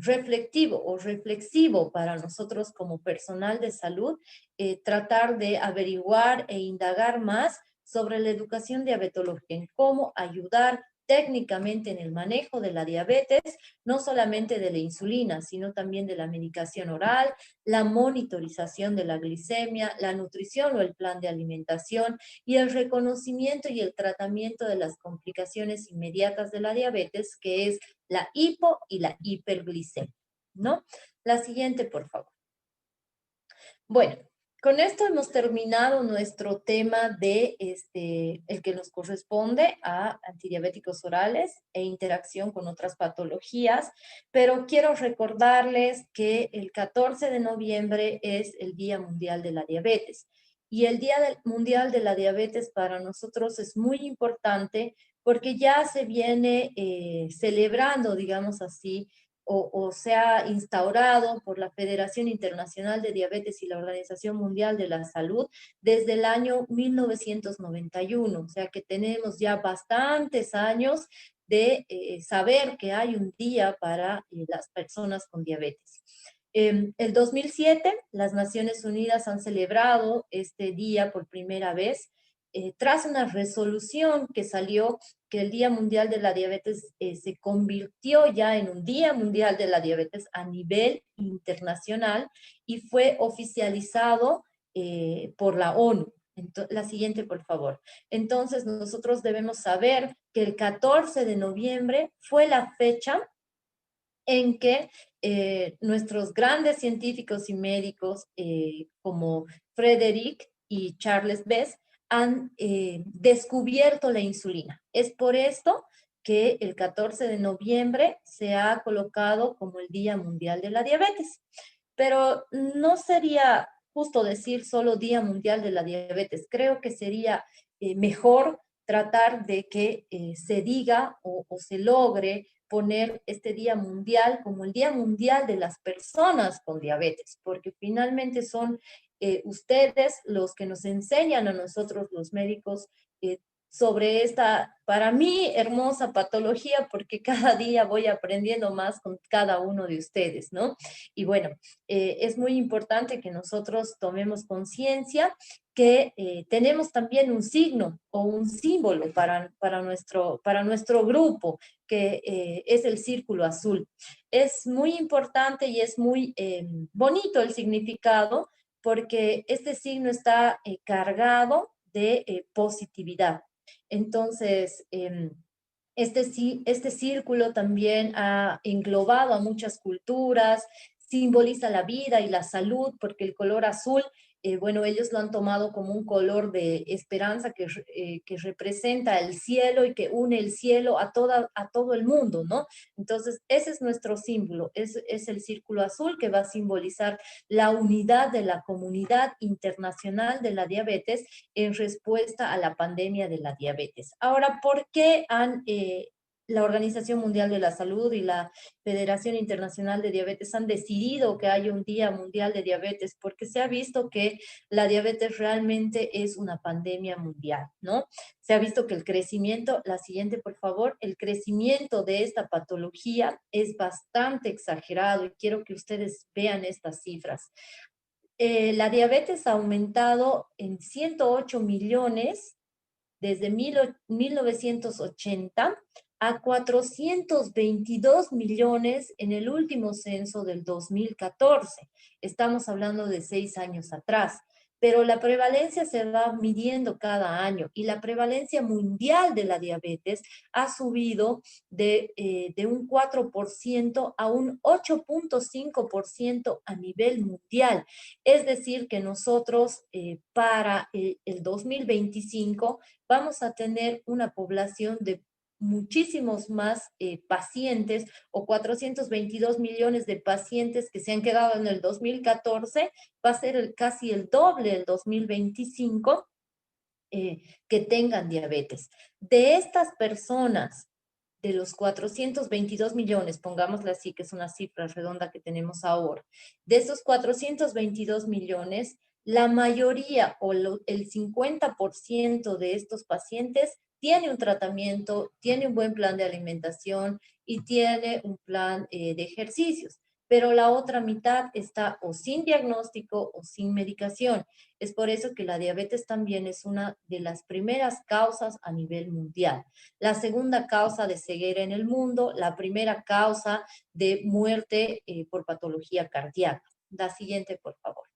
S2: reflectivo o reflexivo para nosotros como personal de salud, tratar de averiguar e indagar más sobre la educación diabetológica, en cómo ayudar técnicamente en el manejo de la diabetes, no solamente de la insulina, sino también de la medicación oral, la monitorización de la glicemia, la nutrición o el plan de alimentación y el reconocimiento y el tratamiento de las complicaciones inmediatas de la diabetes, que es la hipo y la hiperglicemia, ¿no? La siguiente, por favor. Bueno, con esto hemos terminado nuestro tema de el que nos corresponde a antidiabéticos orales e interacción con otras patologías, pero quiero recordarles que el 14 de noviembre es el Día Mundial de la Diabetes. Y el Mundial de la Diabetes para nosotros es muy importante porque ya se viene celebrando, digamos así, o se ha instaurado por la Federación Internacional de Diabetes y la Organización Mundial de la Salud desde el año 1991. O sea que tenemos ya bastantes años de saber que hay un día para las personas con diabetes. El 2007, las Naciones Unidas han celebrado este día por primera vez tras una resolución que salió que el Día Mundial de la Diabetes se convirtió ya en un Día Mundial de la Diabetes a nivel internacional y fue oficializado por la ONU. La siguiente, por favor. Entonces, nosotros debemos saber que el 14 de noviembre fue la fecha en que nuestros grandes científicos y médicos como Frederick y Charles Bess han descubierto la insulina. Es por esto que el 14 de noviembre se ha colocado como el Día Mundial de la Diabetes. Pero no sería justo decir solo Día Mundial de la Diabetes. Creo que sería mejor tratar de que se diga o se logre poner este Día Mundial como el Día Mundial de las personas con diabetes, porque finalmente son ustedes los que nos enseñan a nosotros los médicos sobre esta, para mí, hermosa patología, porque cada día voy aprendiendo más con cada uno de ustedes, ¿no? Y bueno, es muy importante que nosotros tomemos conciencia que tenemos también un signo o un símbolo para nuestro grupo, que es el círculo azul. Es muy importante y es muy bonito el significado porque este signo está cargado de positividad. Entonces, este círculo también ha englobado a muchas culturas, simboliza la vida y la salud, porque el color azul, bueno, ellos lo han tomado como un color de esperanza que representa el cielo y que une el cielo a todo el mundo, ¿no? Entonces, ese es nuestro símbolo, es el círculo azul que va a simbolizar la unidad de la comunidad internacional de la diabetes en respuesta a la pandemia de la diabetes. Ahora, ¿por qué la Organización Mundial de la Salud y la Federación Internacional de Diabetes han decidido que haya un Día Mundial de Diabetes? Porque se ha visto que la diabetes realmente es una pandemia mundial, ¿no? Se ha visto que el crecimiento, la siguiente por favor, el crecimiento de esta patología es bastante exagerado y quiero que ustedes vean estas cifras. La diabetes ha aumentado en 108 millones desde 1980 a 422 millones en el último censo del 2014. Estamos hablando de 6 años atrás. Pero la prevalencia se va midiendo cada año y la prevalencia mundial de la diabetes ha subido de un 4% a un 8.5% a nivel mundial. Es decir, que nosotros para el 2025 vamos a tener una población de muchísimos más pacientes o 422 millones de pacientes que se han quedado en el 2014, va a ser casi el doble el 2025 que tengan diabetes. De estas personas, de los 422 millones, pongámosle así, que es una cifra redonda que tenemos ahora, de esos 422 millones, la mayoría o el 50% de estos pacientes tiene un tratamiento, tiene un buen plan de alimentación y tiene un plan de ejercicios, pero la otra mitad está o sin diagnóstico o sin medicación. Es por eso que la diabetes también es una de las primeras causas a nivel mundial. La segunda causa de ceguera en el mundo, la primera causa de muerte por patología cardíaca. La siguiente, por favor.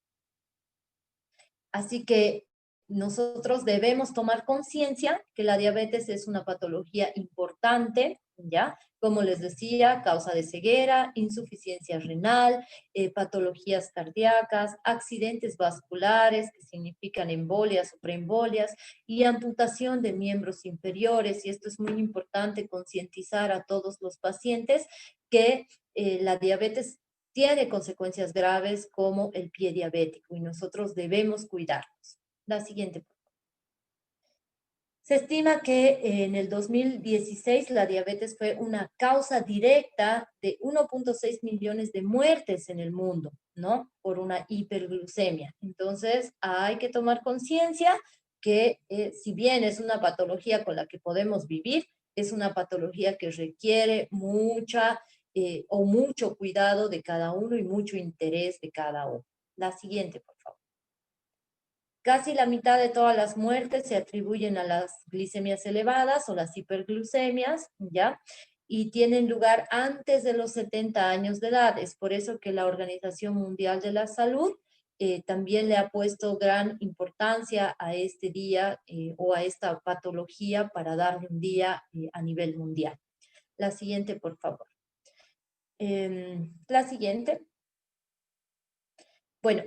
S2: Así que nosotros debemos tomar conciencia que la diabetes es una patología importante, ¿ya? Como les decía, causa de ceguera, insuficiencia renal, patologías cardíacas, accidentes vasculares, que significan embolias o preembolias, y amputación de miembros inferiores. Y esto es muy importante concientizar a todos los pacientes que la diabetes tiene consecuencias graves como el pie diabético y nosotros debemos cuidarnos. La siguiente. Se estima que en el 2016 la diabetes fue una causa directa de 1.6 millones de muertes en el mundo, ¿no? Por una hiperglucemia. Entonces, hay que tomar conciencia que si bien es una patología con la que podemos vivir, es una patología que requiere mucho cuidado de cada uno y mucho interés de cada uno. La siguiente, por favor. Casi la mitad de todas las muertes se atribuyen a las glicemias elevadas o las hiperglucemias, ¿ya? Y tienen lugar antes de los 70 años de edad. Es por eso que la Organización Mundial de la Salud también le ha puesto gran importancia a este día o a esta patología para darle un día a nivel mundial. La siguiente, por favor. La siguiente. Bueno,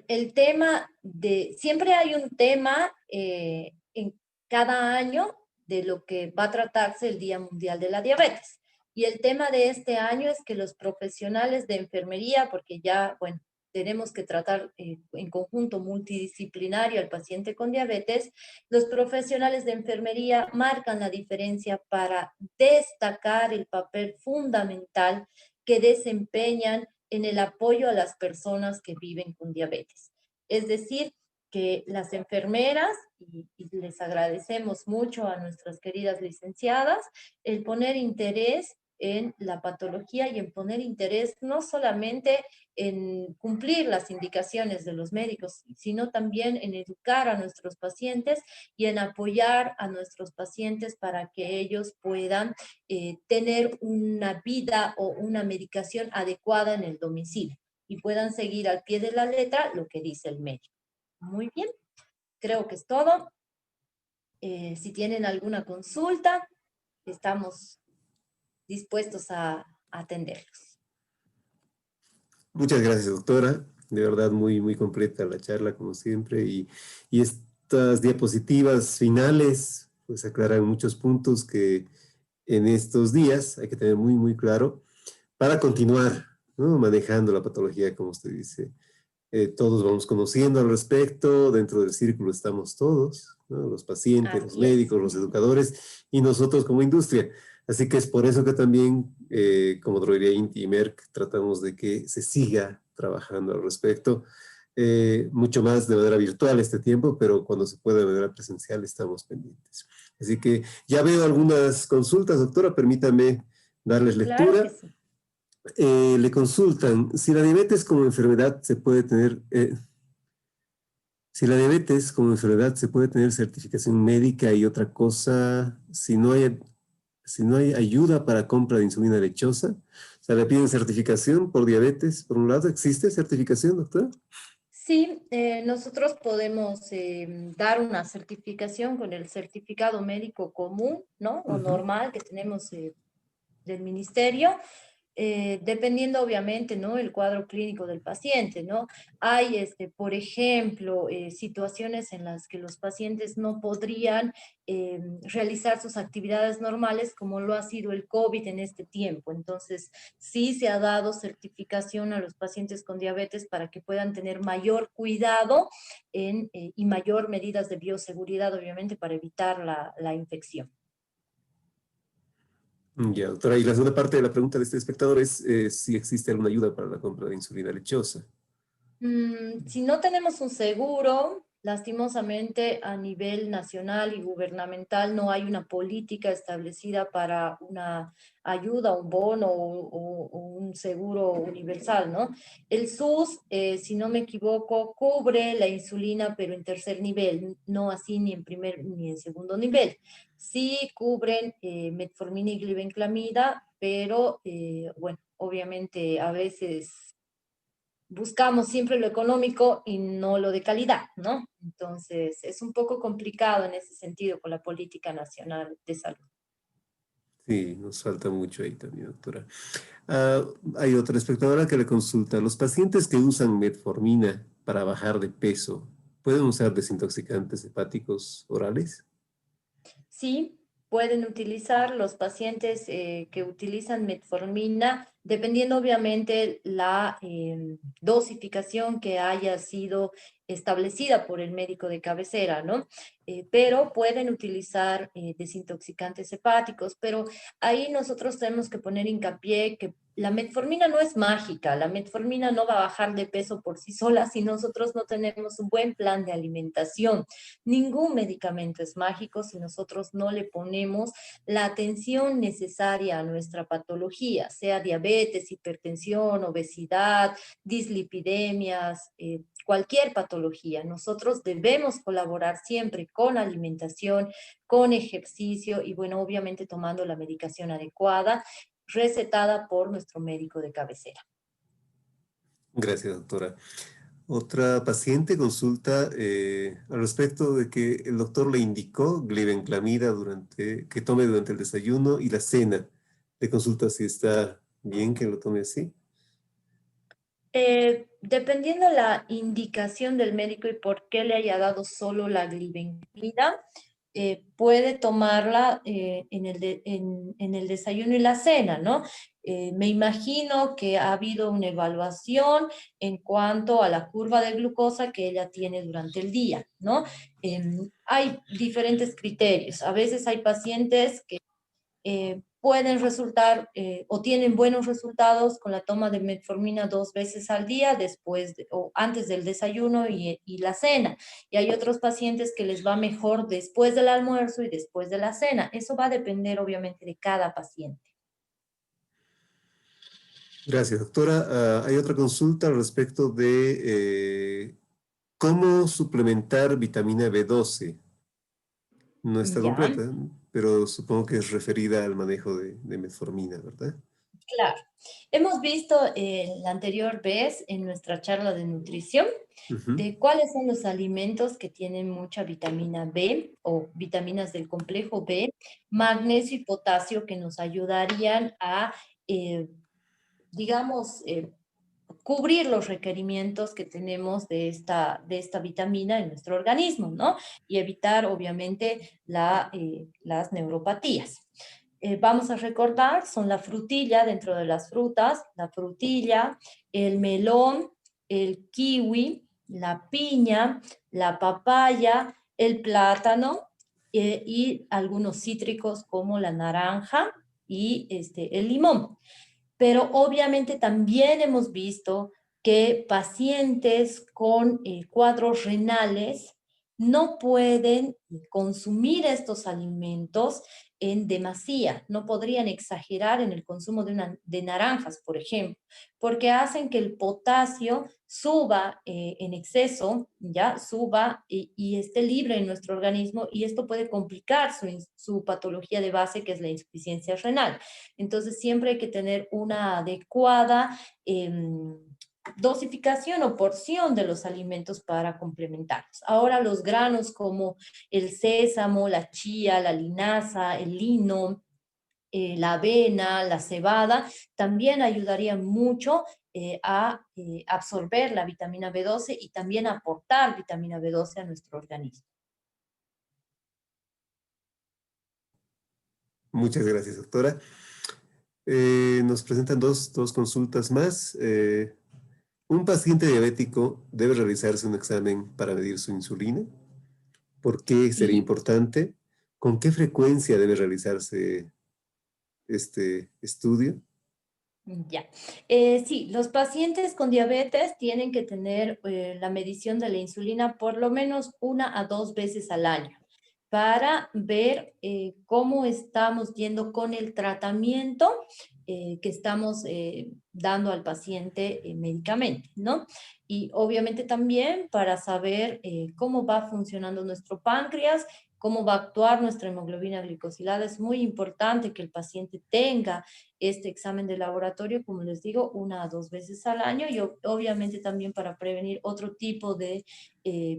S2: siempre hay un tema en cada año de lo que va a tratarse el Día Mundial de la Diabetes. Y el tema de este año es que los profesionales de enfermería, porque ya, bueno, tenemos que tratar en conjunto multidisciplinario al paciente con diabetes, los profesionales de enfermería marcan la diferencia para destacar el papel fundamental que desempeñan en el apoyo a las personas que viven con diabetes. Es decir, que las enfermeras, y les agradecemos mucho a nuestras queridas licenciadas, el poner interés en la patología y en poner interés no solamente en cumplir las indicaciones de los médicos, sino también en educar a nuestros pacientes y en apoyar a nuestros pacientes para que ellos puedan tener una vida o una medicación adecuada en el domicilio y puedan seguir al pie de la letra lo que dice el médico. Muy bien, creo que es todo. Si tienen alguna consulta, estamos dispuestos a atenderlos.
S1: Muchas gracias, doctora. De verdad, muy, muy completa la charla, como siempre. Y estas diapositivas finales, pues aclaran muchos puntos que en estos días hay que tener muy, muy claro para continuar, ¿no? Manejando la patología, como usted dice. Todos vamos conociendo al respecto, dentro del círculo estamos todos, ¿no? Los pacientes, los
S2: Así es.
S1: médicos, los educadores y nosotros como industria. Así que es por eso que también, como Droguería Inti y Merck, tratamos de que se siga trabajando al respecto, mucho más de manera virtual este tiempo, pero cuando se pueda de manera presencial estamos pendientes. Así que ya veo algunas consultas, doctora, permítame darles
S2: Claro que
S1: lectura.
S2: sí.
S1: Le consultan si la diabetes como enfermedad se puede tener, si la diabetes como enfermedad se puede tener certificación médica y otra cosa, si no hay ayuda para compra de insulina lechosa. O sea, le piden certificación por diabetes. Por un lado, ¿existe certificación, doctora?
S2: Sí, nosotros podemos dar una certificación con el certificado médico común, ¿no? O normal que tenemos del ministerio, dependiendo obviamente, ¿no? El cuadro clínico del paciente, ¿no? Hay, por ejemplo, situaciones en las que los pacientes no podrían realizar sus actividades normales como lo ha sido el COVID en este tiempo. Entonces, sí se ha dado certificación a los pacientes con diabetes para que puedan tener mayor cuidado y mayor medidas de bioseguridad, obviamente, para evitar la infección.
S1: Ya, doctora. Y la segunda parte de la pregunta de este espectador es si existe alguna ayuda para la compra de insulina lechosa.
S2: Si no tenemos un seguro, lastimosamente a nivel nacional y gubernamental no hay una política establecida para una ayuda, un bono o un seguro universal, ¿no? El SUS, si no me equivoco, cubre la insulina, pero en tercer nivel, no así ni en primer ni en segundo nivel. Sí cubren metformina y glibenclamida, pero bueno, obviamente a veces buscamos siempre lo económico y no lo de calidad, ¿no? Entonces, es un poco complicado en ese sentido con la política nacional de salud.
S1: Sí, nos falta mucho ahí también, doctora. Ah, hay otra espectadora que le consulta. ¿Los pacientes que usan metformina para bajar de peso pueden usar desintoxicantes hepáticos orales?
S2: Sí, pueden utilizar los pacientes que utilizan metformina, dependiendo obviamente la dosificación que haya sido establecida por el médico de cabecera, ¿no? Pero pueden utilizar desintoxicantes hepáticos, pero ahí nosotros tenemos que poner hincapié que la metformina no es mágica, la metformina no va a bajar de peso por sí sola si nosotros no tenemos un buen plan de alimentación. Ningún medicamento es mágico si nosotros no le ponemos la atención necesaria a nuestra patología, sea diabetes, hipertensión, obesidad, dislipidemias, cualquier patología. Nosotros debemos colaborar siempre con alimentación, con ejercicio y, bueno, obviamente tomando la medicación adecuada, recetada por nuestro médico de cabecera.
S1: Gracias, doctora. Otra paciente consulta al respecto de que el doctor le indicó glibenclamida que tome durante el desayuno y la cena. Le consulta si está bien que lo tome así.
S2: Dependiendo la indicación del médico y por qué le haya dado solo la glibenclamida, puede tomarla en el desayuno y la cena, ¿no? Me imagino que ha habido una evaluación en cuanto a la curva de glucosa que ella tiene durante el día, ¿no? Hay diferentes criterios. A veces hay pacientes que pueden resultar o tienen buenos resultados con la toma de metformina 2 veces al día o antes del desayuno y la cena. Y hay otros pacientes que les va mejor después del almuerzo y después de la cena. Eso va a depender obviamente de cada paciente.
S1: Gracias, doctora. Hay otra consulta al respecto de cómo suplementar vitamina B12. No está
S2: Ya,
S1: completa, pero supongo que es referida al manejo de metformina, ¿verdad?
S2: claro. Hemos visto la anterior vez en nuestra charla de nutrición
S1: Ujú.
S2: de cuáles son los alimentos que tienen mucha vitamina B o vitaminas del complejo B, magnesio y potasio que nos ayudarían a, eh, digamos, cubrir los requerimientos que tenemos de esta vitamina en nuestro organismo, ¿no? Y evitar, obviamente, las neuropatías. Vamos a recordar, son la frutilla dentro de las frutas, la frutilla, el melón, el kiwi, la piña, la papaya, el plátano y algunos cítricos como la naranja y el limón. Pero obviamente también hemos visto que pacientes con cuadros renales no pueden consumir estos alimentos en demasía, no podrían exagerar en el consumo de naranjas, por ejemplo, porque hacen que el potasio suba en exceso, ya suba y esté libre en nuestro organismo y esto puede complicar su patología de base, que es la insuficiencia renal. Entonces, siempre hay que tener una adecuada dosificación o porción de los alimentos para complementarlos. Ahora, los granos como el sésamo, la chía, la linaza, el lino, la avena, la cebada, también ayudarían mucho a absorber la vitamina B12 y también aportar vitamina B12 a nuestro organismo.
S1: Muchas gracias, doctora. Nos presentan dos consultas más. ¿Un paciente diabético debe realizarse un examen para medir su insulina? ¿Por qué sería
S2: Sí,
S1: importante? ¿Con qué frecuencia debe realizarse este estudio?
S2: Ya. Sí, los pacientes con diabetes tienen que tener la medición de la insulina por lo menos 1 a 2 veces al año para ver cómo estamos yendo con el tratamiento que estamos dando al paciente médicamente, ¿no? Y obviamente también para saber cómo va funcionando nuestro páncreas, cómo va a actuar nuestra hemoglobina glicosilada. Es muy importante que el paciente tenga este examen de laboratorio, como les digo, 1 a 2 veces al año y obviamente también para prevenir otro tipo de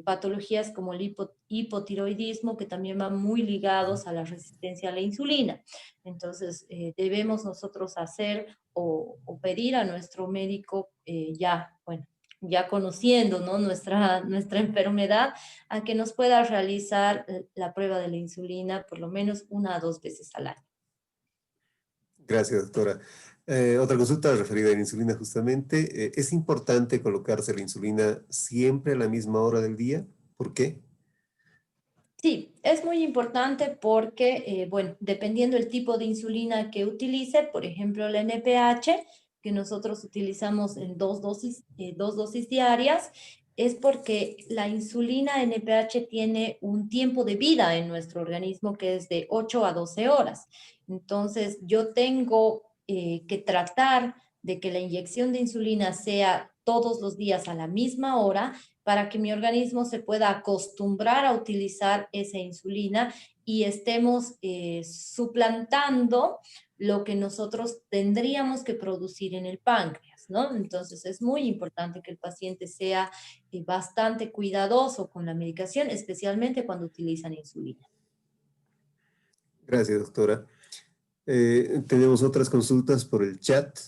S2: patologías como el hipotiroidismo, que también van muy ligados a la resistencia a la insulina. Entonces, debemos nosotros hacer o pedir a nuestro médico ya, bueno, ya conociendo, ¿no?, nuestra enfermedad, a que nos pueda realizar la prueba de la insulina por lo menos 1 a 2 veces al año.
S1: Gracias, doctora. Otra consulta referida a la insulina justamente. ¿Es importante colocarse la insulina siempre a la misma hora del día? ¿Por qué?
S2: Sí, es muy importante porque, bueno, dependiendo del tipo de insulina que utilice, por ejemplo, la NPH, que nosotros utilizamos en 2 dosis diarias, es porque la insulina NPH tiene un tiempo de vida en nuestro organismo que es de 8 a 12 horas. Entonces, yo tengo que tratar de que la inyección de insulina sea todos los días a la misma hora para que mi organismo se pueda acostumbrar a utilizar esa insulina y estemos suplantando lo que nosotros tendríamos que producir en el páncreas, ¿no? Entonces es muy importante que el paciente sea bastante cuidadoso con la medicación, especialmente cuando utilizan insulina.
S1: Gracias, doctora. Tenemos otras consultas por el chat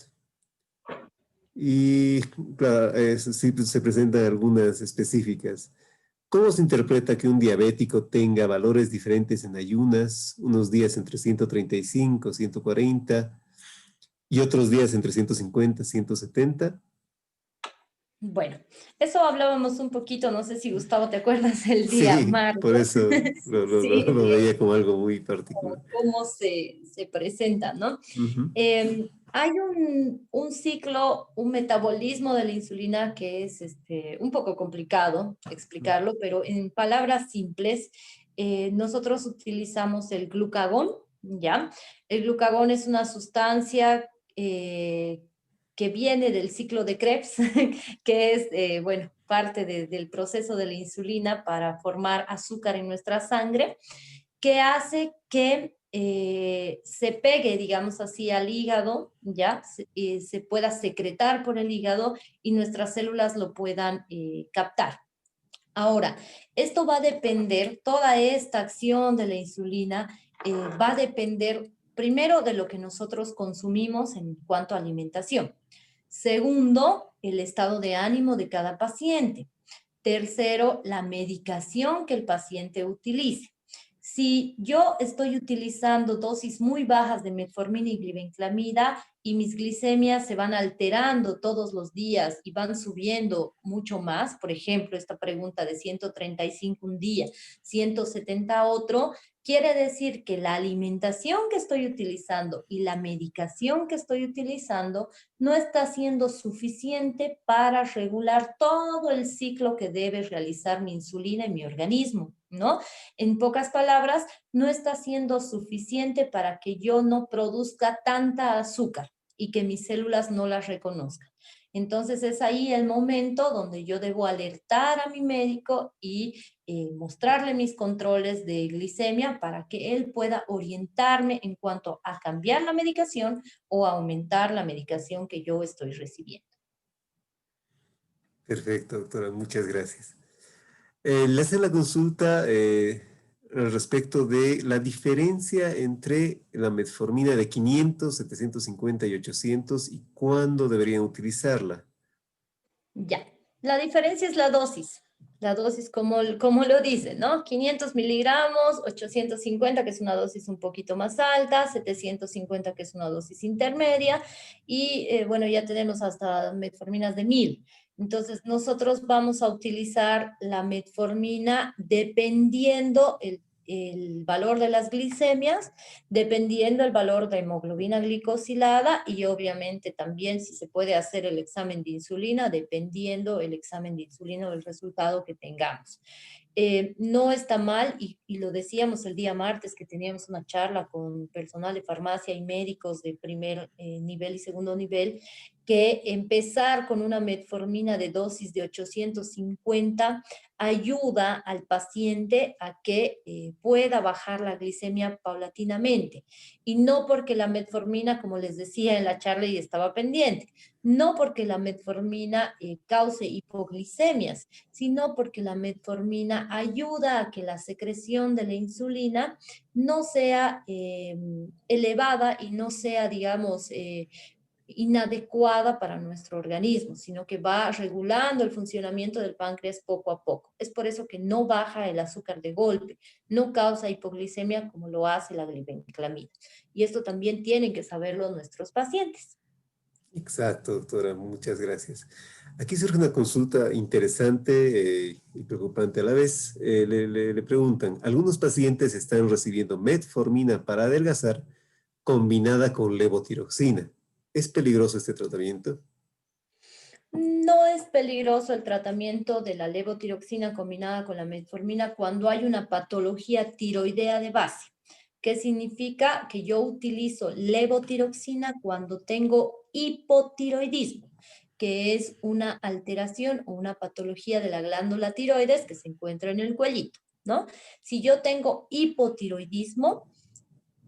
S1: y, claro, sí, pues, se presentan algunas específicas. ¿Cómo se interpreta que un diabético tenga valores diferentes en ayunas, unos días entre 135, 140 y otros días entre 150, 170?
S2: Bueno, eso hablábamos un poquito, no sé si Gustavo te acuerdas el día
S1: Sí, por
S2: martes.
S1: eso
S2: Sí,
S1: lo veía como algo muy particular.
S2: cómo se presenta, ¿no?
S1: Ujú.
S2: Hay un ciclo, un metabolismo de la insulina que es un poco complicado explicarlo, pero en palabras simples, nosotros utilizamos el glucagón, ¿ya? El glucagón es una sustancia que viene del ciclo de Krebs, que es, bueno, parte del proceso de la insulina para formar azúcar en nuestra sangre, que hace que se pegue, digamos así, al hígado, ¿ya? Se pueda secretar por el hígado y nuestras células lo puedan captar. Ahora, esto va a depender, toda esta acción de la insulina va a depender primero de lo que nosotros consumimos en cuanto a alimentación. Segundo, el estado de ánimo de cada paciente. Tercero, la medicación que el paciente utilice. Si yo estoy utilizando dosis muy bajas de metformina y glibenclamida y mis glicemias se van alterando todos los días y van subiendo mucho más, por ejemplo, esta pregunta de 135 un día, 170 otro, quiere decir que la alimentación que estoy utilizando y la medicación que estoy utilizando no está siendo suficiente para regular todo el ciclo que debe realizar mi insulina en mi organismo, ¿no? En pocas palabras, no está siendo suficiente para que yo no produzca tanta azúcar y que mis células no las reconozcan. Entonces es ahí el momento donde yo debo alertar a mi médico y mostrarle mis controles de glicemia para que él pueda orientarme en cuanto a cambiar la medicación o aumentar la medicación que yo estoy recibiendo.
S1: Perfecto, doctora, muchas gracias. Le hace la consulta al respecto de la diferencia entre la metformina de 500, 750 y 800 y cuándo deberían utilizarla.
S2: Ya, la diferencia es la dosis como lo dice, ¿no? 500 miligramos, 850, que es una dosis un poquito más alta, 750, que es una dosis intermedia, y bueno, ya tenemos hasta metforminas de 1000. Entonces, nosotros vamos a utilizar la metformina dependiendo el valor de las glicemias, dependiendo el valor de hemoglobina glicosilada y obviamente también si se puede hacer el examen de insulina, dependiendo el examen de insulina o el resultado que tengamos. No está mal, y lo decíamos el día martes que teníamos una charla con personal de farmacia y médicos de primer nivel y segundo nivel, que empezar con una metformina de dosis de 850 ayuda al paciente a que pueda bajar la glicemia paulatinamente. Y no porque la metformina, como les decía en la charla y estaba pendiente, no porque la metformina cause hipoglicemias, sino porque la metformina ayuda a que la secreción de la insulina no sea elevada y no sea, digamos, inadecuada para nuestro organismo, sino que va regulando el funcionamiento del páncreas poco a poco. Es por eso que no baja el azúcar de golpe, no causa hipoglicemia como lo hace la glibenclamida. Y esto también tienen que saberlo nuestros pacientes.
S1: Exacto, doctora, muchas gracias. Aquí surge una consulta interesante y preocupante a la vez. Le preguntan, algunos pacientes están recibiendo metformina para adelgazar combinada con levotiroxina. ¿Es peligroso este tratamiento?
S2: No es peligroso el tratamiento de la levotiroxina combinada con la metformina cuando hay una patología tiroidea de base. ¿Qué significa? Que yo utilizo levotiroxina cuando tengo hipotiroidismo, que es una alteración o una patología de la glándula tiroides que se encuentra en el cuellito, ¿no? Si yo tengo hipotiroidismo,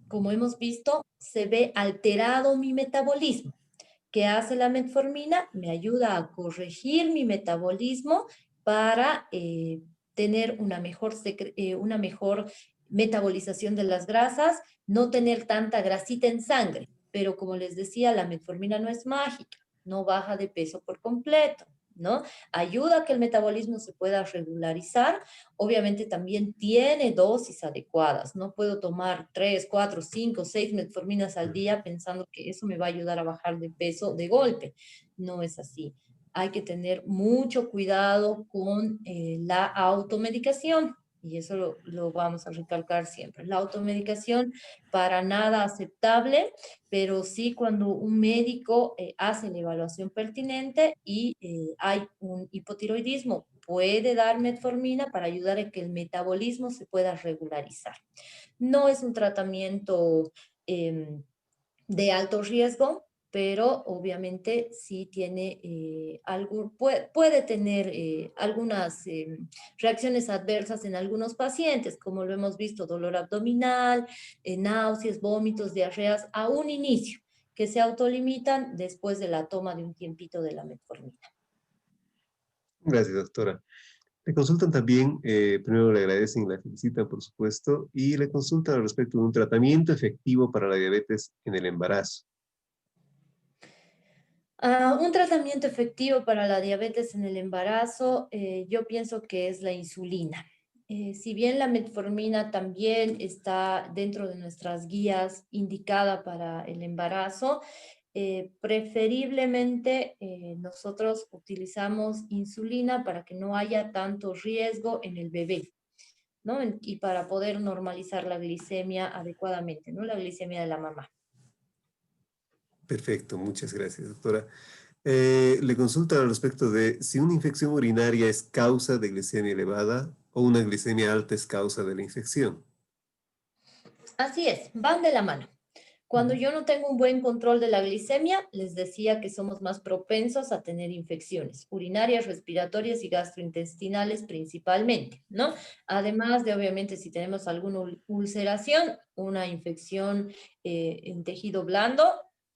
S2: como hemos visto, se ve alterado mi metabolismo. ¿Qué hace la metformina? Me ayuda a corregir mi metabolismo para tener una mejor metabolización de las grasas, no tener tanta grasita en sangre. Pero como les decía, la metformina no es mágica, no baja de peso por completo, ¿no? Ayuda a que el metabolismo se pueda regularizar. Obviamente también tiene dosis adecuadas. No puedo tomar 3, 4, 5, 6 metforminas al día pensando que eso me va a ayudar a bajar de peso de golpe. No es así. Hay que tener mucho cuidado con la automedicación. Y eso lo vamos a recalcar siempre. La automedicación para nada aceptable, pero sí cuando un médico hace la evaluación pertinente y hay un hipotiroidismo, puede dar metformina para ayudar a que el metabolismo se pueda regularizar. No es un tratamiento de alto riesgo, pero obviamente sí tiene puede tener algunas reacciones adversas en algunos pacientes, como lo hemos visto, dolor abdominal, náuseas, vómitos, diarreas, a un inicio, que se autolimitan después de la toma de un tiempito de la metformina.
S1: Gracias, doctora. Le consultan también, primero le agradecen y la felicitan, por supuesto, y le consultan al respecto de un tratamiento efectivo para la diabetes en el embarazo.
S2: Un tratamiento efectivo para la diabetes en el embarazo, yo pienso que es la insulina. Si bien la metformina también está dentro de nuestras guías indicada para el embarazo, preferiblemente nosotros utilizamos insulina para que no haya tanto riesgo en el bebé, ¿no? Y para poder normalizar la glicemia adecuadamente, ¿no? La glicemia de la mamá.
S1: Perfecto, muchas gracias, doctora. Le consultan al respecto de si una infección urinaria es causa de glicemia elevada o una glicemia alta es causa de la infección.
S2: Así es, van de la mano. Cuando yo no tengo un buen control de la glicemia, les decía que somos más propensos a tener infecciones urinarias, respiratorias y gastrointestinales principalmente, ¿no? Además de, obviamente, si tenemos alguna ulceración, una infección en tejido blando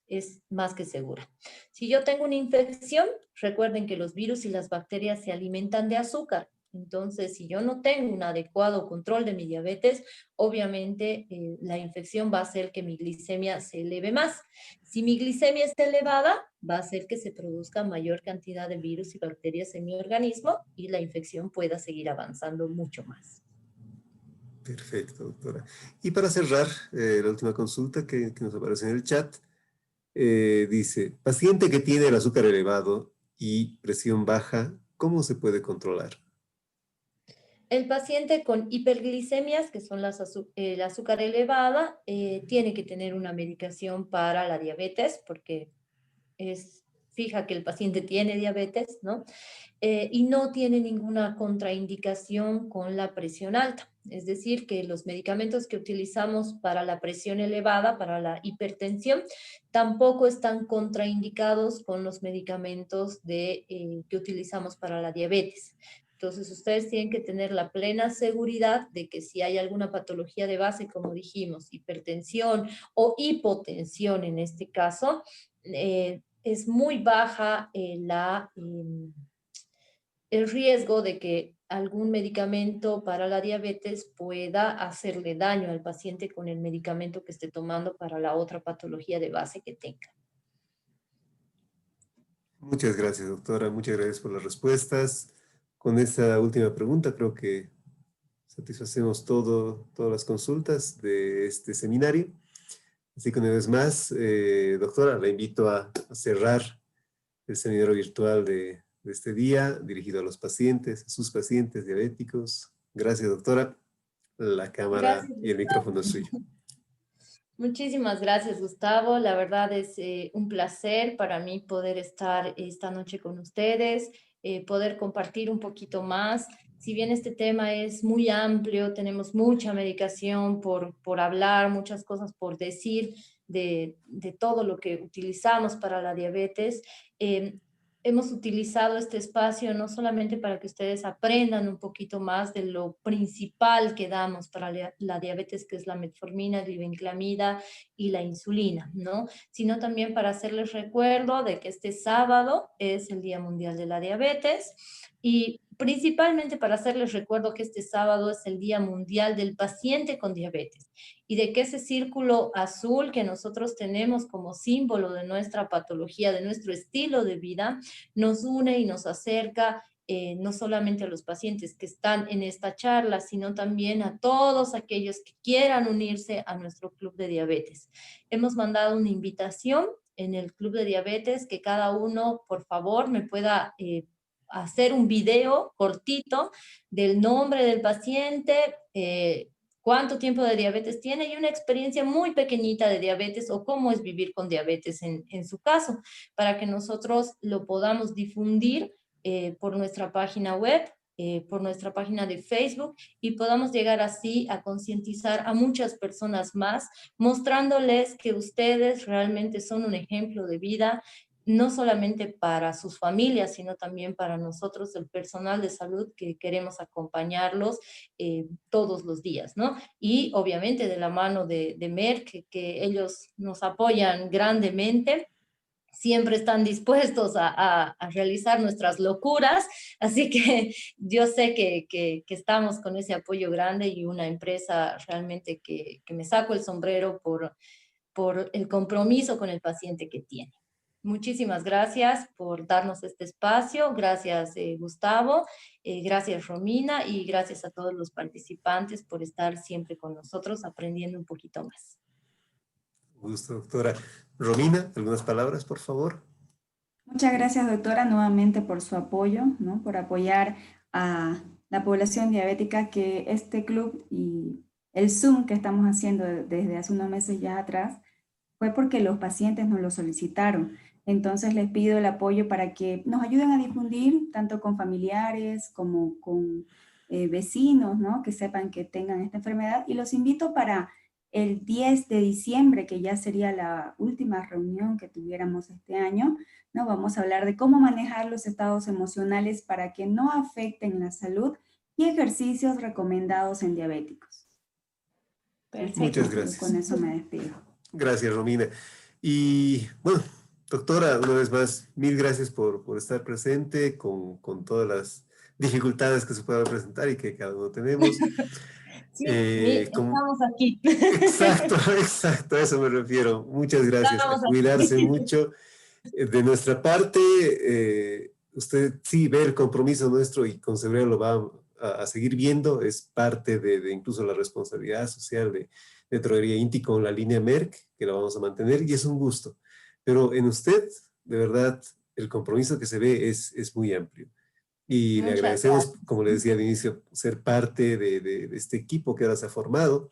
S2: es más que segura. Si yo tengo una infección, recuerden que los virus y las bacterias se alimentan de azúcar. Entonces, si yo no tengo un adecuado control de mi diabetes, obviamente la infección va a hacer que mi glicemia se eleve más. Si mi glicemia está elevada, va a hacer que se produzca mayor cantidad de virus y bacterias en mi organismo y la infección pueda seguir avanzando mucho más.
S1: Perfecto, doctora. Y para cerrar, la última consulta que nos aparece en el chat, dice, paciente que tiene el azúcar elevado y presión baja, ¿cómo se puede controlar?
S2: El paciente con hiperglicemias, que son el azúcar elevada, tiene que tener una medicación para la diabetes, porque es fija que el paciente tiene diabetes, ¿no? Y no tiene ninguna contraindicación con la presión alta. Es decir, que los medicamentos que utilizamos para la presión elevada, para la hipertensión, tampoco están contraindicados con los medicamentos que utilizamos para la diabetes. Entonces, ustedes tienen que tener la plena seguridad de que si hay alguna patología de base, como dijimos, hipertensión o hipotensión en este caso, es muy baja el riesgo de que algún medicamento para la diabetes pueda hacerle daño al paciente con el medicamento que esté tomando para la otra patología de base que tenga.
S1: Muchas gracias, doctora. Muchas gracias por las respuestas. Con esta última pregunta creo que satisfacemos todas las consultas de este seminario. Así que una vez más, doctora, la invito a cerrar el seminario virtual de este día, dirigido a los pacientes, a sus pacientes diabéticos. Gracias, doctora. La cámara
S2: Gracias,
S1: y el micrófono es suyo.
S2: muchísimas gracias, Gustavo. La verdad es un placer para mí poder estar esta noche con ustedes, poder compartir un poquito más. Si bien este tema es muy amplio, tenemos mucha medicación por hablar, muchas cosas por decir de todo lo que utilizamos para la diabetes. Hemos utilizado este espacio no solamente para que ustedes aprendan un poquito más de lo principal que damos para la diabetes, que es la metformina, glibenclamida y la insulina, ¿no? Sino también para hacerles recuerdo de que este sábado es el Día Mundial de la Diabetes y principalmente para hacerles recuerdo que este sábado es el Día Mundial del Paciente con Diabetes y de que ese círculo azul que nosotros tenemos como símbolo de nuestra patología, de nuestro estilo de vida, nos une y nos acerca no solamente a los pacientes que están en esta charla, sino también a todos aquellos que quieran unirse a nuestro club de diabetes. Hemos mandado una invitación en el club de diabetes que cada uno, por favor, me pueda hacer un video cortito del nombre del paciente, cuánto tiempo de diabetes tiene y una experiencia muy pequeñita de diabetes o cómo es vivir con diabetes en su caso, para que nosotros lo podamos difundir por nuestra página web, por nuestra página de Facebook y podamos llegar así a concientizar a muchas personas más, mostrándoles que ustedes realmente son un ejemplo de vida, no solamente para sus familias, sino también para nosotros, el personal de salud que queremos acompañarlos todos los días, ¿no? Y obviamente de la mano de Merck, que ellos nos apoyan grandemente, siempre están dispuestos a realizar nuestras locuras, así que yo sé que estamos con ese apoyo grande y una empresa realmente que me saco el sombrero por el compromiso con el paciente que tiene. Muchísimas gracias por darnos este espacio, gracias Gustavo, gracias Romina y gracias a todos los participantes por estar siempre con nosotros aprendiendo un poquito más.
S1: Gusto, doctora. Romina, algunas palabras, por favor.
S3: Muchas gracias, doctora, nuevamente por su apoyo, ¿no? Por apoyar a la población diabética, que este club y el Zoom que estamos haciendo desde hace unos meses ya atrás fue porque los pacientes nos lo solicitaron. Entonces les pido el apoyo para que nos ayuden a difundir, tanto con familiares como con vecinos, ¿no? Que sepan que tengan esta enfermedad. Y los invito para el 10 de diciembre, que ya sería la última reunión que tuviéramos este año, ¿no? Vamos a hablar de cómo manejar los estados emocionales para que no afecten la salud y ejercicios recomendados en diabéticos.
S2: Perfecto.
S1: Muchas gracias.
S3: Con eso me despido.
S1: Gracias, Romina. Y bueno, doctora, una vez más, mil gracias por estar presente con todas las dificultades que se puedan presentar y que cada uno tenemos.
S2: Sí, estamos aquí.
S1: Exacto, a eso me refiero. Muchas gracias.
S2: Estamos
S1: A cuidarse
S2: aquí.
S1: mucho. De nuestra parte, usted sí ve el compromiso nuestro y con seguridad lo va a seguir viendo. Es parte de incluso la responsabilidad social de Droguería Inti con la línea Merck, que la vamos a mantener y es un gusto. Pero en usted, de verdad, el compromiso que se ve es muy amplio. Y le
S2: Muchas
S1: agradecemos,
S2: gracias.
S1: como le decía al inicio, ser parte de este equipo que ahora se ha formado.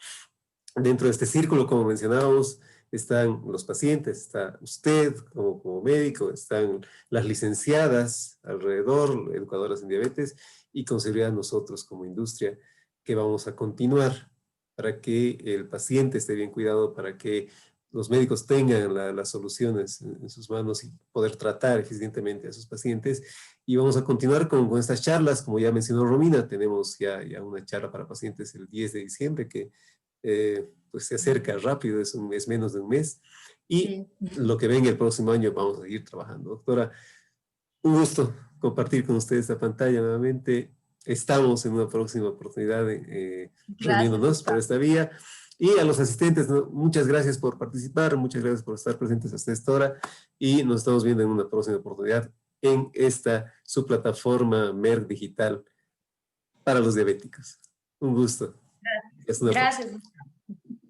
S1: Dentro de este círculo, como mencionábamos, están los pacientes, está usted como médico, están las licenciadas alrededor, educadoras en diabetes, y con seguridad nosotros como industria, que vamos a continuar para que el paciente esté bien cuidado, para que los médicos tengan las soluciones en sus manos y poder tratar eficientemente a sus pacientes. Y vamos a continuar con estas charlas, como ya mencionó Romina, tenemos ya una charla para pacientes el 10 de diciembre que pues se acerca rápido, es menos de un mes. Y
S2: Sí.
S1: lo que venga el próximo año vamos a seguir trabajando. Doctora, un gusto compartir con ustedes esta pantalla nuevamente. Estamos en una próxima oportunidad
S2: Gracias,
S1: reuniéndonos por
S2: Gustavo.
S1: esta vía. Y a los asistentes, ¿no? Muchas gracias por participar, muchas gracias por estar presentes hasta esta hora y nos estamos viendo en una próxima oportunidad en esta su plataforma Merck Digital para los diabéticos. Un gusto. Hasta una próxima.
S2: Gracias, Gustavo.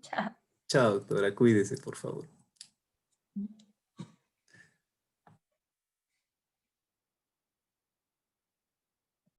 S2: Chao.
S1: Chao, doctora. Cuídese, por favor.